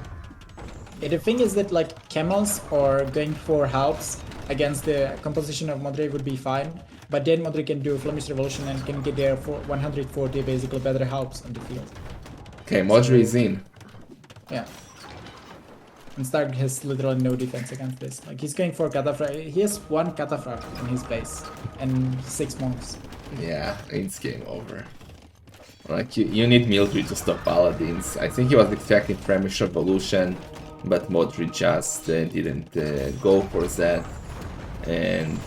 Yeah, the thing is that like camels or going for halves against the composition of Modri would be fine, but then Modri can do Flemish Revolution and can get there for 140 basically better halves on the field. Okay, Modri is in. Yeah. And Stark has literally no defense against this. Like, he's going for Cataphract. He has 1 Cataphract in his base and 6 monks. Yeah, it's game over. Like, you need Mildred to stop paladins. I think he was expecting Flemish Revolution, but Modri just didn't go for that. And,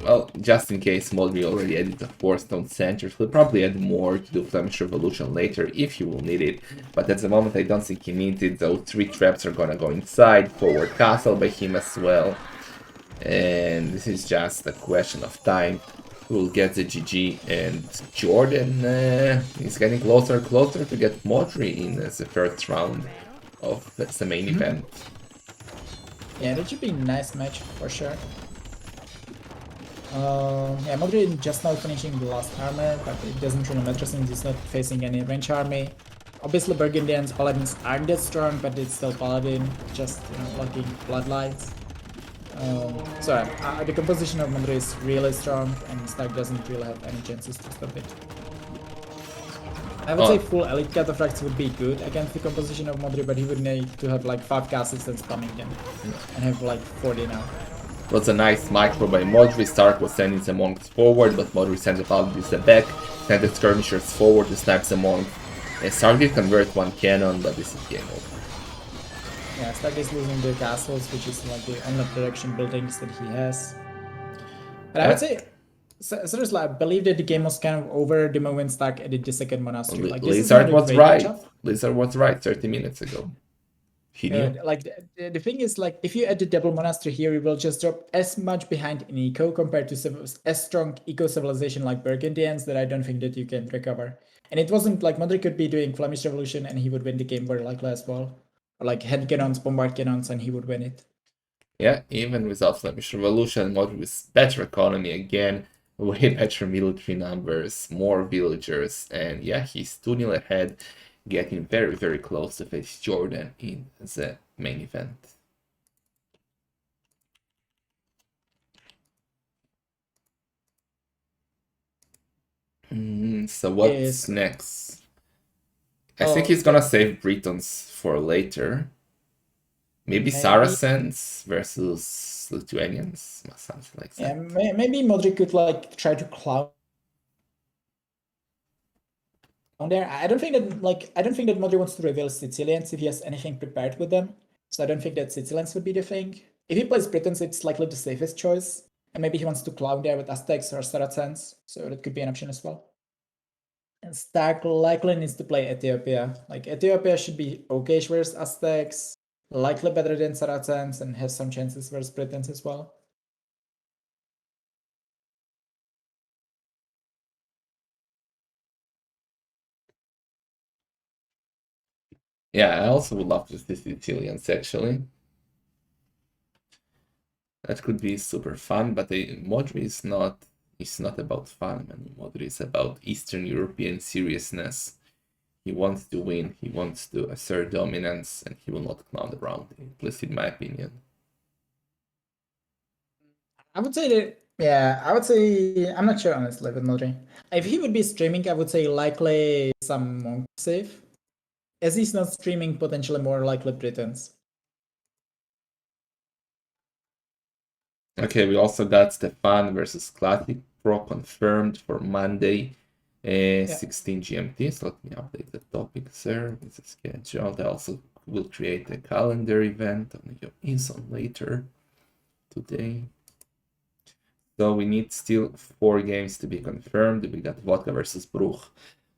well, just in case Modri already added the 4-stone center, he'll probably add more to do Flemish Revolution later if he will need it. But at the moment, I don't think he needs it. Those 3 traps are gonna go inside, forward castle by him as well. And this is just a question of time. We'll get the GG, and Jordan is getting closer and closer to get Modri in as the first round of the main event. Yeah, that should be a nice match for sure. Yeah, Modri just now finishing the last armor, but it doesn't really matter since he's not facing any range army. Obviously, Burgundians, Paladins aren't that strong, but it's still Paladin, just blocking bloodlines. So the composition of Modri is really strong, and Stark doesn't really have any chances to stop it. I would say full elite cataphracts would be good against the composition of Modri, but he would need to have like 5 castles and spamming them, and have like 40 now. It was a nice micro by Modri. Stark was sending the monks forward, but Modri sent the paladins back, sent the skirmishers forward to snipe the monks. And Stark did convert 1 cannon, but this is game over. Yeah, Stark is losing the castles, which is like the only production buildings that he has. But I would say, seriously, I believe that the game was kind of over the moment Stark added the second monastery. Like, Lizard was right. Lizard was right 30 minutes ago. He knew. Like the thing is, like if you add the double monastery here, you will just drop as much behind in eco compared to as strong eco civilization like Burgundians that I don't think that you can recover. And it wasn't like Modri could be doing Flemish Revolution and he would win the game very likely as well, or like head cannons, bombard cannons, and he would win it. Yeah, even without Flemish Revolution, Modri with better economy again, way better military numbers, more villagers, and yeah, he's 2-0 ahead, getting very, very close to face Jordan in the main event. So what's Yes. next? I think Oh, he's gonna save Britons for later. Maybe maybe. Saracens versus Lithuanians, something like Yeah, that. maybe Modric could like try to clown there. I don't think that Modric wants to reveal Sicilians if he has anything prepared with them. So I don't think that Sicilians would be the thing. If he plays Britons, it's likely the safest choice. And maybe he wants to clown there with Aztecs or Saracens. So that could be an option as well. And Stark likely needs to play Ethiopia. Like Ethiopia should be okay versus Aztecs, likely better than Saracens, and has some chances versus Britons as well. Yeah, I also would love to see Sicilians actually. That could be super fun, but Modri is not. It's not about fun, man. Modri is about Eastern European seriousness. He wants to win. He wants to assert dominance, and he will not clown around. At least in my opinion. I would say that, yeah, I would say, I'm not sure honestly with Modri. If he would be streaming, I would say likely some monk save. As he's not streaming, potentially more likely Britons. Okay, we also got Stefan versus Classic Pro confirmed for Monday, 16 GMT. So let me update the topics there. It's a schedule. I also will create a calendar event. I'm gonna go in later today. So we need still 4 games to be confirmed. We got Vodka versus Bruch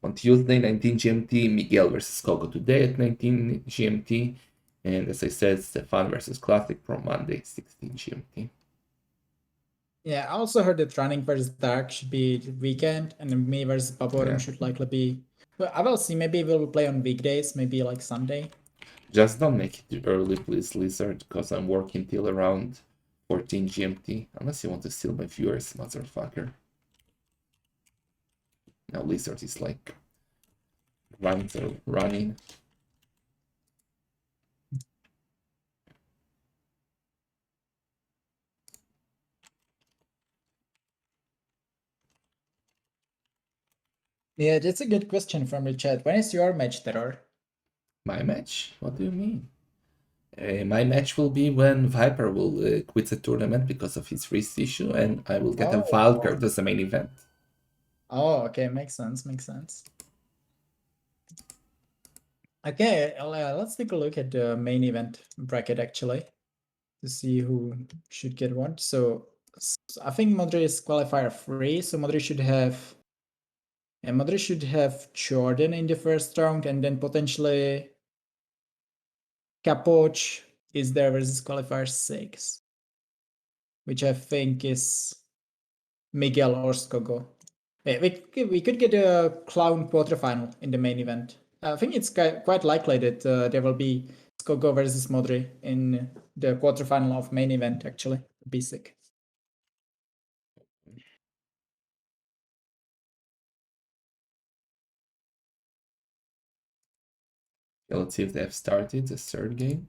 on Tuesday, 19 GMT. Miguel versus Coco today at 19 GMT. And as I said, Stefan versus Classic Pro Monday, 16 GMT. Yeah, I also heard that running versus dark should be the weekend, and then me versus Baborum should likely be. Well, I will see. Maybe we'll play on weekdays, maybe like Sunday. Just don't make it too early, please, Lizard, because I'm working till around 14 GMT. Unless you want to steal my viewers, motherfucker. Now Lizard is like running. Yeah, that's a good question from the chat. When is your match, Terror? My match? What do you mean? My match will be when Viper will quit the tournament because of his wrist issue, and I will get a wildcard as the main event. Oh, okay, makes sense, makes sense. Okay, let's take a look at the main event bracket actually to see who should get one. So I think Modri is qualifier 3, so Modri should have Jordan in the first round, and then potentially Capoch is there versus qualifier 6, which I think is Miguel or Skogo. We could get a clown quarterfinal in the main event. I think it's quite likely that there will be Skogo versus Modri in the quarterfinal of main event, actually. Be sick. Okay, let's see if they have started the third game.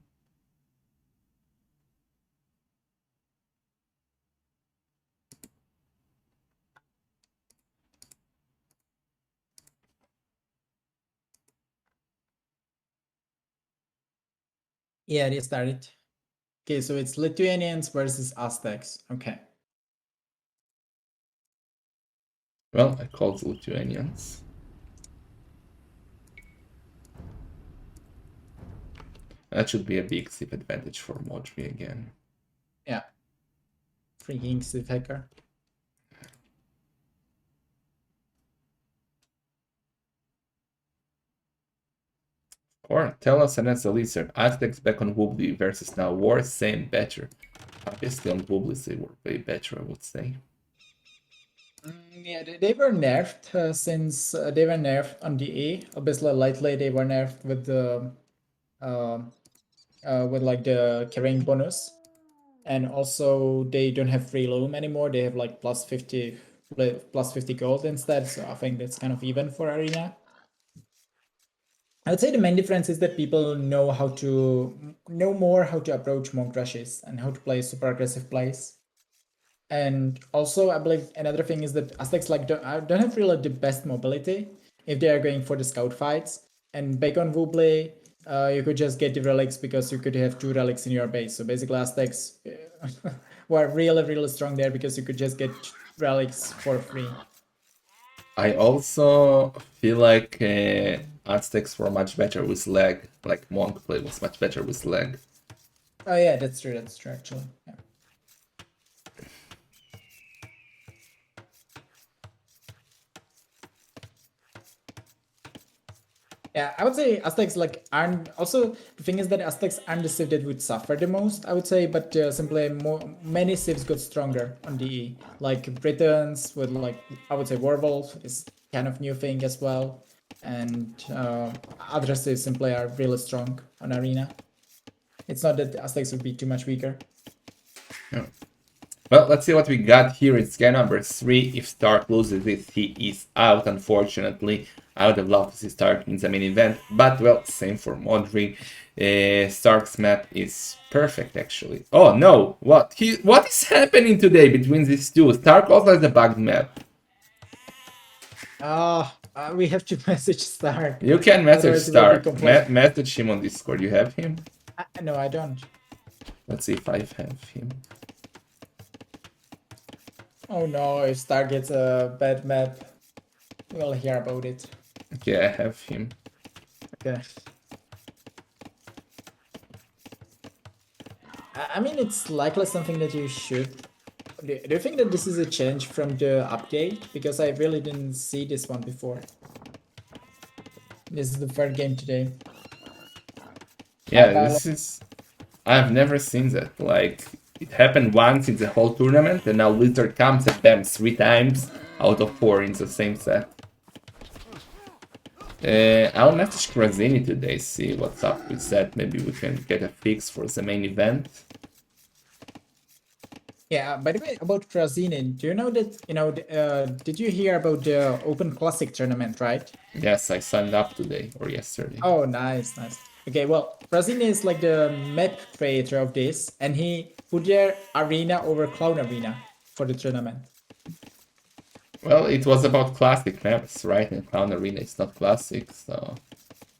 Yeah, they started. Okay, so it's Lithuanians versus Aztecs. Okay. Well, I called Lithuanians. That should be a big zip advantage for Modri again. Yeah. Freaking St4rk. Of Or tell us and as a listener, Aztecs back on Wobbly versus now war, same, better. Obviously on Wobbly they were way better, I would say. Yeah, they were nerfed since they were nerfed on DE. Obviously, lately they were nerfed with the with like the carrying bonus, and also they don't have free loom anymore. They have like plus 50 gold instead. So I think that's kind of even for Arena. I would say the main difference is that people know more how to approach monk rushes and how to play super aggressive plays. And also, I believe another thing is that Aztecs don't have really the best mobility if they are going for the scout fights. And back on Wuble, you could just get the relics because you could have 2 relics in your base. So basically, Aztecs were really, really strong there because you could just get relics for free. I also feel like Aztecs were much better with leg. Like Monk play was much better with leg. Oh yeah, that's true actually. Yeah. Yeah, I would say Aztecs aren't. Also, the thing is that Aztecs aren't the civ that would suffer the most, I would say, but simply many civs got stronger on DE. Like Britons with I would say Werewolf is kind of new thing as well, and other civs simply are really strong on Arena. It's not that Aztecs would be too much weaker. Yeah. Well, let's see what we got here. It's game number 3. If Stark loses this, he is out, unfortunately. I would have loved to see Stark in the main event, but well, same for Modri. Stark's map is perfect, actually. Oh no! What is happening today between these two? Stark also has a bugged map. We have to message Stark. You can message Stark. Message him on Discord. You have him? No, I don't. Let's see if I have him. Oh no, if Stark gets a bad map, we'll hear about it. Okay, I have him. Okay. I mean, it's likely something that you should. Do you think that this is a change from the update? Because I really didn't see this one before. This is the third game today. Yeah, this is... I've never seen that. Like, it happened once in the whole tournament, and now Lizard comes and bam 3 times out of 4 in the same set. I'll message Krazini today, see what's up with that. Maybe we can get a fix for the main event. Yeah, by the way, about Krazini, do you know that, did you hear about the Open Classic tournament, right? Yes, I signed up today or yesterday. Oh, nice. Okay, well, Krazini is like the map creator of this, and he put their arena over Clown Arena for the tournament. Well, it was about classic maps, right? And Clown Arena is not classic, so...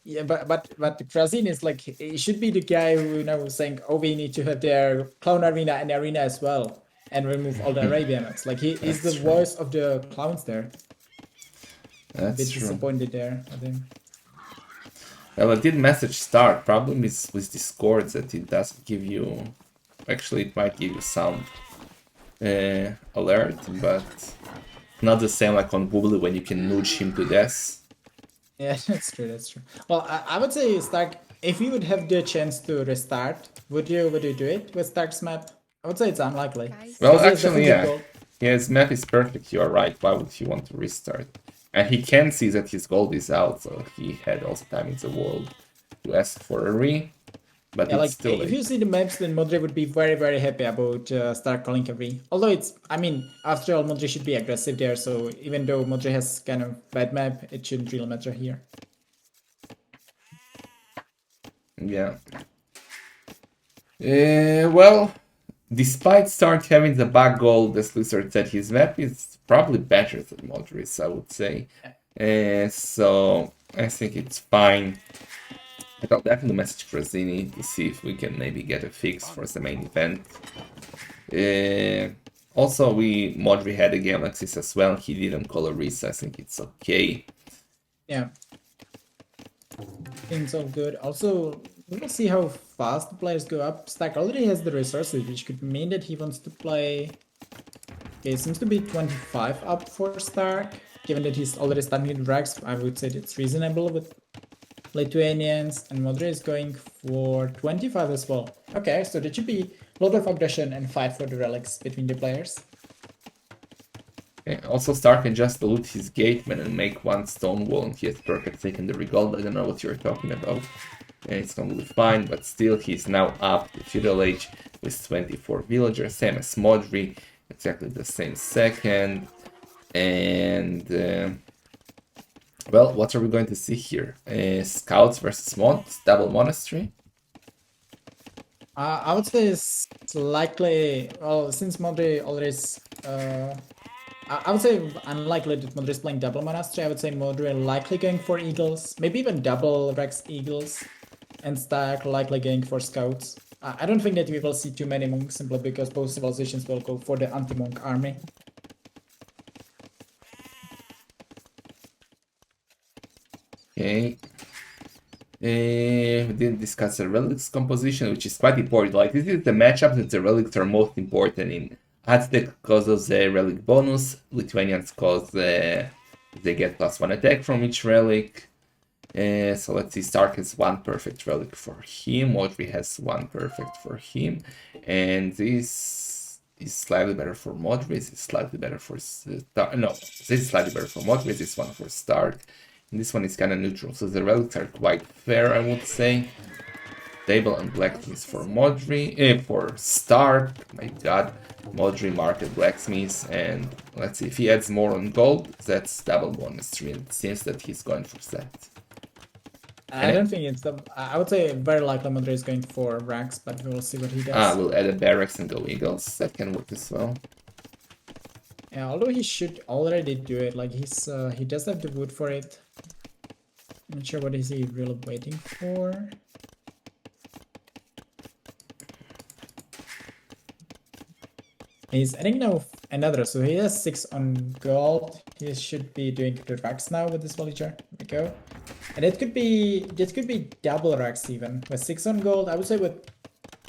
Yeah, but Krazini is like, he should be the guy who, saying, oh, we need to have their Clown Arena and Arena as well, and remove all the Arabian maps. Like, he is the voice of the clowns there. That's a bit true. Disappointed there, I think. Well, I did message Stark. Problem is with Discord that it doesn't give you... Actually, it might give you sound alert, but not the same like on Google when you can nudge him to death. Yeah, that's true. Well, I would say, Stark, if you would have the chance to restart, would you do it with Stark's map? I would say it's unlikely. Well, actually, yeah. Yeah, his map is perfect, you are right. Why would he want to restart? And he can see that his gold is out, so he had all the time in the world to ask for a re. But yeah, it's still late. If you see the maps, then Modri would be very, very happy about Stark calling a re. Although after all, Modri should be aggressive there, so even though Modri has kind of bad map, it shouldn't really matter here. Yeah. Well, despite Stark having the bug gold, as Lizard said, his map is probably better than Modri's, I would say. So I think it's fine. But I'll definitely message Krazini to see if we can maybe get a fix for the main event. Also, Modri had a game like this as well. He didn't call a reset. I think it's okay. Yeah. Things all good. Also, we'll see how fast the players go up. Stark already has the resources, which could mean that he wants to play... Okay, it seems to be 25 up for Stark. Given that he's already starting with Rags, I would say it's reasonable with Lithuanians, and Modri is going for 25 as well. Okay, so there should be a lot of aggression and fight for the relics between the players. Okay, also Stark can just loot his gateman and make one stone wall, and he has St4rk taken the regold. I don't know what you're talking about. And it's completely fine, but still he's now up to feudal age with 24 villagers, same as Modri, exactly the same second. And well, what are we going to see here? Scouts versus monks, double monastery. I would say it's likely. Well, since Modri already is, I would say unlikely that Modri is playing double monastery. I would say Modri likely going for eagles, maybe even double Rex eagles, and St4rk likely going for scouts. I don't think that we will see too many monks simply because both civilizations will go for the anti-monk army. Okay. We didn't discuss the relics composition, which is quite important. Like, this is the matchup that the relics are most important in. Aztec causes the relic bonus, Lithuanians cause they get +1 attack from each relic. So let's see, Stark has one perfect relic for him, Modri has one perfect for him, and this is slightly better for Modri, this is slightly better for Stark. No, this is slightly better for Modri, this one for Stark, and this one is kind of neutral, so the relics are quite fair, I would say. Table and blacksmith for Modri, for Stark, my god. Modri market blacksmith, and let's see if he adds more on gold, that's double monastery, and it seems that he's going for that. I don't think it's the. I would say very likely Modri is going for Rax, but we will see what he does. We'll add a barracks and go eagles. That can work as well. Yeah, although he should already do it. Like he does have the wood for it. I'm not sure what is he really waiting for. He's adding now another, so he has 6 on gold. He should be doing the Rax now with this villager. There we go. And it could be double Rax even. With 6 on gold, I would say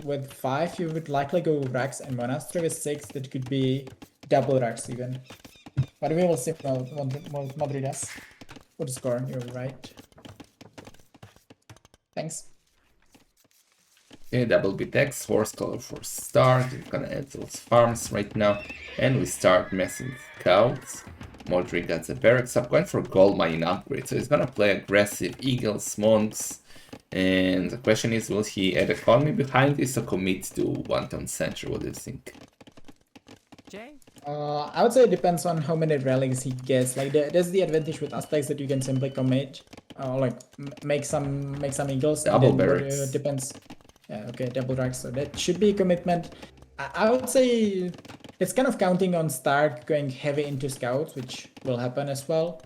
with 5 you would likely go Rax and monastery. With 6 that could be double Rax even. But we will see what Modri does. Good score, you're right. Thanks. Okay, double BTX, horse color for start. We're gonna add those farms right now. And we start messing scouts. Modri got the barracks up, going for gold mining upgrade. So he's gonna play aggressive eagles, monks. And the question is, will he add economy behind this or commit to one-town center? What do you think? I would say it depends on how many relics he gets. Like there's the advantage with Aztecs that you can simply commit, like make some eagles. Double barracks. Depends. Yeah, okay, double racks. So that should be a commitment. I would say it's kind of counting on St4rk going heavy into scouts, which will happen as well.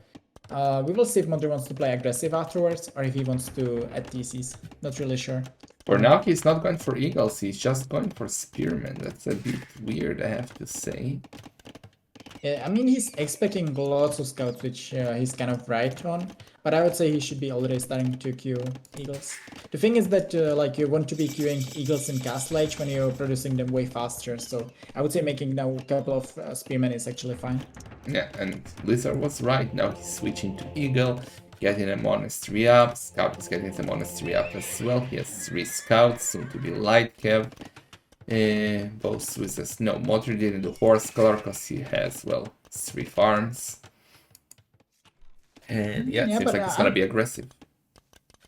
We will see if Modri wants to play aggressive afterwards, or if he wants to add TCs. Not really sure. For now, he's not going for eagles, he's just going for spearmen. That's a bit weird, I have to say. Yeah, I mean, he's expecting lots of scouts, which he's kind of right on. But I would say he should be already starting to queue eagles. The thing is that like you want to be queuing eagles in Castle Age when you're producing them way faster. So I would say making now a couple of spearmen is actually fine. Yeah, and Lizard was right. Now he's switching to eagle, getting a monastery up. Scout is getting the monastery up as well. He has 3 scouts, soon to be light cav. Both with us. No, Modri didn't do horse color because he has, well, 3 farms. And yeah, it seems like it's gonna be aggressive.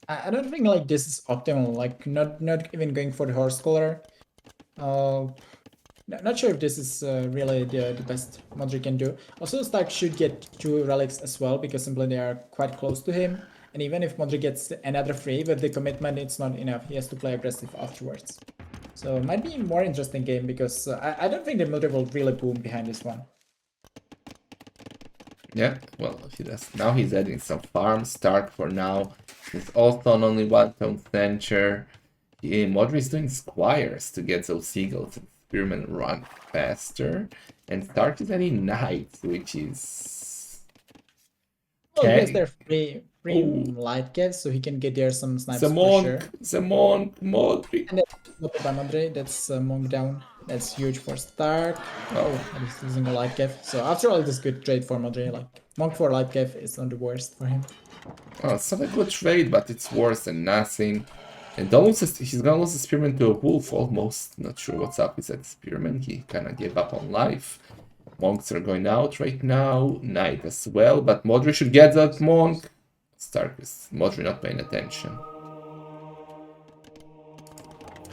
I don't think like this is optimal. Like not even going for the horse color. Not sure if this is really the best Modri can do. Also, St4rk should get 2 relics as well because simply they are quite close to him. And even if Modri gets another 3 with the commitment, it's not enough. He has to play aggressive afterwards. So it might be a more interesting game because I don't think that Modri will really boom behind this one. Yeah, well, he does. Now he's adding some farms. St4rk for now is also on only one town center. Modri is doing squires to get those eagles and spearmen run faster. And St4rk is adding knights, which is... Well, yes, they're free light gifts, so he can get there some snipes for sure. The monk, Modri. And that's by Modri, that's monk down. That's huge for St4rk. Oh, he's using a light gift. So after all, it is good trade for Modri. Like monk for light gift is not the worst for him. Oh, it's not a good trade, but it's worse than nothing. And don't lose he's gonna lose the Spearman to a Wolf almost. Not sure what's up with that Spearman. He kinda gave up on life. Monks are going out right now. Knight as well, but Modri should get that Monk. st4rk is Modri not paying attention.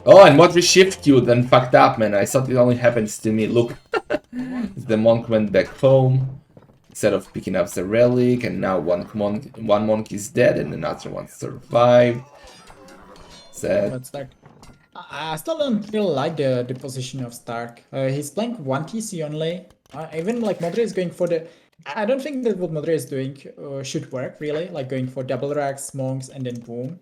Oh, and Modri shift queued and fucked up, man. I thought it only happens to me. Look, the Monk went back home instead of picking up the relic, and now one monk is dead and another one survived. Sad. But st4rk, I still don't really like the position of st4rk. He's playing 1 TC only. Even like Modri is going for the. I don't think that what Modri is doing should work really, like going for double racks, monks, and then boom.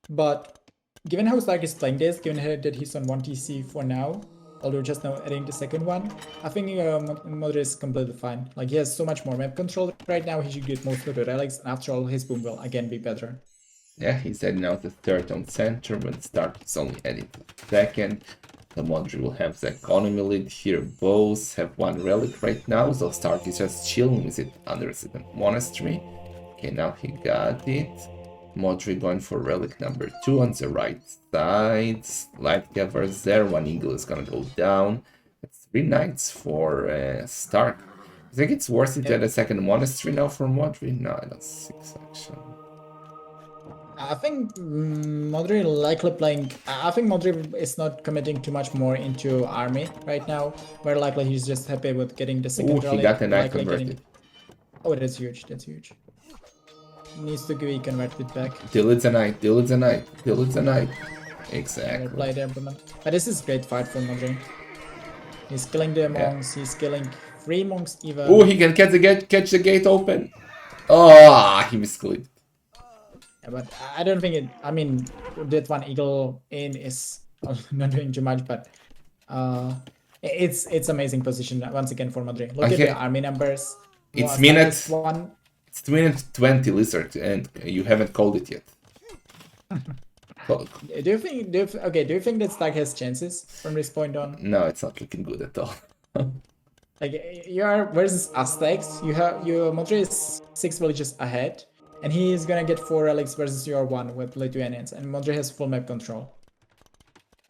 But given how st4rk is playing this, given that he's on 1 TC for now, although just now adding the second one, I think Modri is completely fine. Like he has so much more map control right now, he should get most of the relics, and after all, his boom will again be better. Yeah, he's heading out the third on center, but st4rk is only heading to second. The Modri will have the economy lead here. Both have one relic right now, so st4rk is just chilling with it under the monastery. Okay, now he got it. Modri going for relic number 2 on the right side. Light covers there. One eagle is gonna go down. That's 3 knights for st4rk. I think it's worth it to add a second monastery now for Modri. No, I don't think so, actually. I think Modri likely playing. I think Modri is not committing too much more into army right now. Very likely he's just happy with getting the second relic. He got the knight converted. Oh, that's huge. That's huge. Needs to be converted back. Till it's a knight. Till it's a knight. Till it's a knight. Exactly. Play there, but this is great fight for Modri. He's killing the monks. He's killing 3 monks even. Oh, he can catch the gate open. Oh, he misclicked. Yeah, but I don't think it. I mean, that one eagle in is not doing too much, but it's amazing position once again for Modri. Look at the army numbers. It's minute 20 Lizard, and you haven't called it yet. Do you think? Do you think that st4rk has chances from this point on? No, it's not looking good at all. Like you are versus Aztecs. Your Modri is 6 villages ahead. And he is gonna get 4 relics versus your 1 with Lithuanians, and Modri has full map control.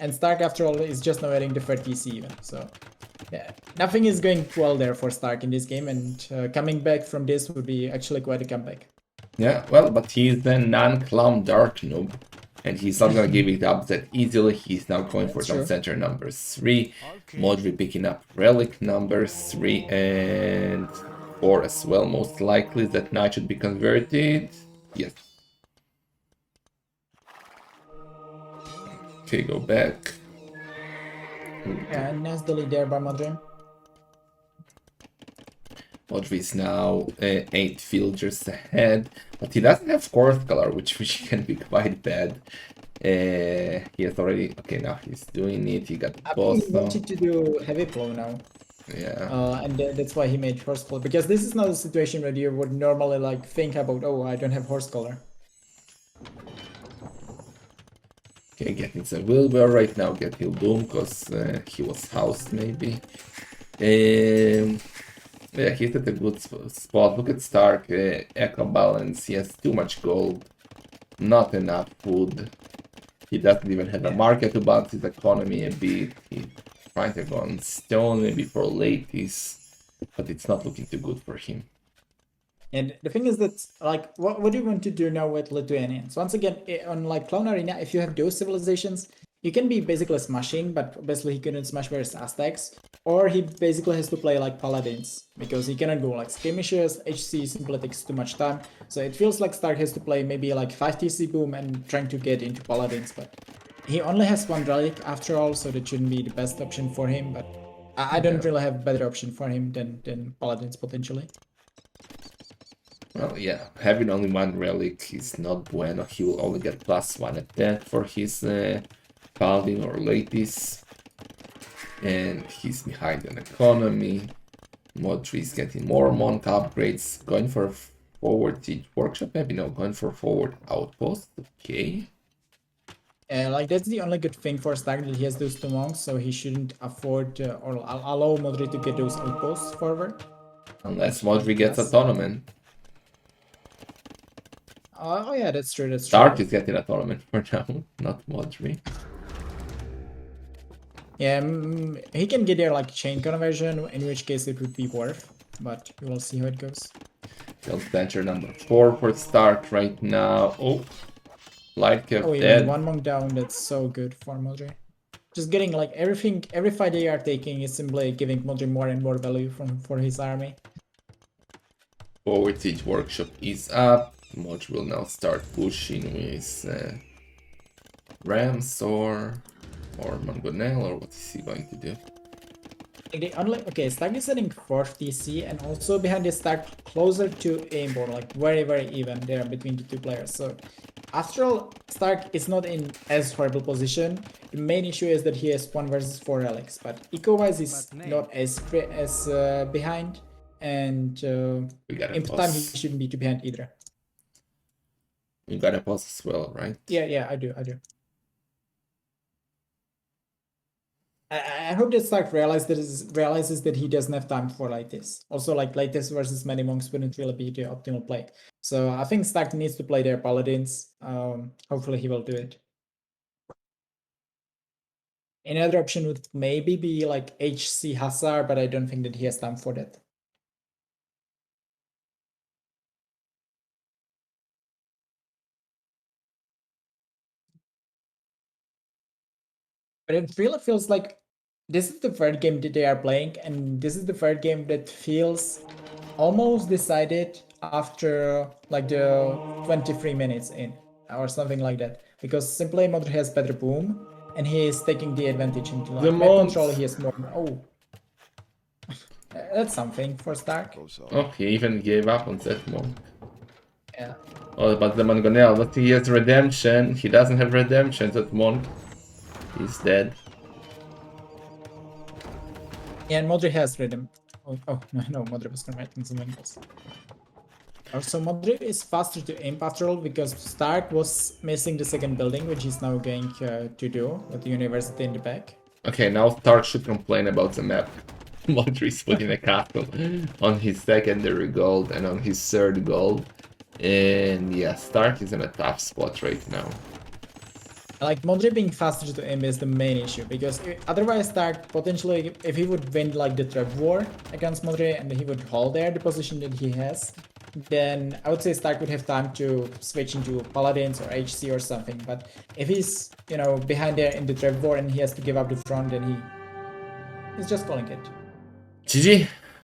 And st4rk, after all, is just now adding the 3rd TC even, so yeah, nothing is going well there for st4rk in this game, and coming back from this would be actually quite a comeback. Yeah, well, but he's the non-clown dark noob, and he's not gonna give it up that easily. He's now going for some center number 3. Modri picking up relic number 3, and 4 as well, most likely. That knight should be converted. Yes. Okay, go back. Yeah, nice delete there by Modri. Modri is now 8 villagers ahead, but he doesn't have course color, which can be quite bad. He has already. Okay, now he's doing it. He got the boss. He wanted to do heavy flow now. Yeah. And that's why he made horse color, because this is not a situation where you would normally like think about, oh, I don't have horse color. Okay, getting the Wilbur right now, get he'll boom, because he was housed maybe. Yeah, he's at a good spot. Look at st4rk, eco balance, he has too much gold, not enough food. He doesn't even have a market to balance his economy a bit. He's trying to go on stone maybe for ladies, but it's not looking too good for him. And the thing is that, like, what do you want to do now with Lithuanians? Once again, on like Clown Arena, if you have those civilizations, you can be basically smashing, but basically he couldn't smash versus Aztecs, or he basically has to play like Paladins, because he cannot go like skirmishes, HC simply takes too much time, so it feels like st4rk has to play maybe like 5 TC boom and trying to get into Paladins, but he only has 1 relic after all, so that shouldn't be the best option for him, but I don't really have a better option for him than Paladins potentially. Well, yeah, having only 1 relic is not bueno. He will only get +1 attack for his Paladin or Ladies. And he's behind on economy. Modri is getting more monk upgrades. Going for forward siege workshop, maybe no, going for forward outpost. Okay. Like that's the only good thing for st4rk, that he has those 2 monks, so he shouldn't afford or allow Modri to get those outposts forward. Unless Modri gets a tournament. Oh yeah, that's true. That's Stark true. is getting a tournament for now, not Modri. Yeah, he can get there like chain conversion, in which case it would be worth. But we will see how it goes. Kills Danger number 4 for Stark right now. Oh, Light Kev Oh, even dead. one monk down. That's so good for Modri. Just getting like everything, every fight they are taking is simply giving Modri more and more value for his army. Forward Siege Workshop is up. Modri will now start pushing with Rams or Mangonel, or what is he going to do? They only okay. Stark is setting 4th DC, and also behind the Stark closer to aimbot, like very even there between the two players. So after all, Stark is not in as horrible position. The main issue is that he has 1 versus 4 relics, but eco-wise is not as behind, and in time he shouldn't be too behind either. You got a pause as well, right? Yeah, I do. I hope that Stark realizes that he doesn't have time for like this. Also, like this versus many monks wouldn't really be the optimal play. So I think Stark needs to play their paladins. Hopefully he will do it. Another option would maybe be like HC Hazard, but I don't think that he has time for that. But it really feels like this is the 3rd game that they are playing, and this is the 3rd game that feels almost decided after like the 23 minutes in or something like that, because simply Modri has better boom and he is taking the advantage into like map control. He has more. Oh, that's something for Stark. Oh, he even gave up on that monk. Yeah. Oh, but the Mangonel, but he has redemption. He doesn't have redemption, that monk. He's dead. Yeah, and Modri has rhythm. Oh no, Modri was converting something else. Also, Modri is faster to aim after all, because Stark was missing the 2nd building, which he's now going to do with the university in the back. Okay, now Stark should complain about the map. Modri's putting a castle on his secondary gold and on his 3rd gold. And yeah, Stark is in a tough spot right now. Like, Modri being faster to aim is the main issue, because otherwise Stark potentially, if he would win like the trap war against Modri and he would hold there the position that he has, then I would say Stark would have time to switch into Paladins or HC or something. But if he's, you know, behind there in the trap war and he has to give up the front, then he's just calling it. GG!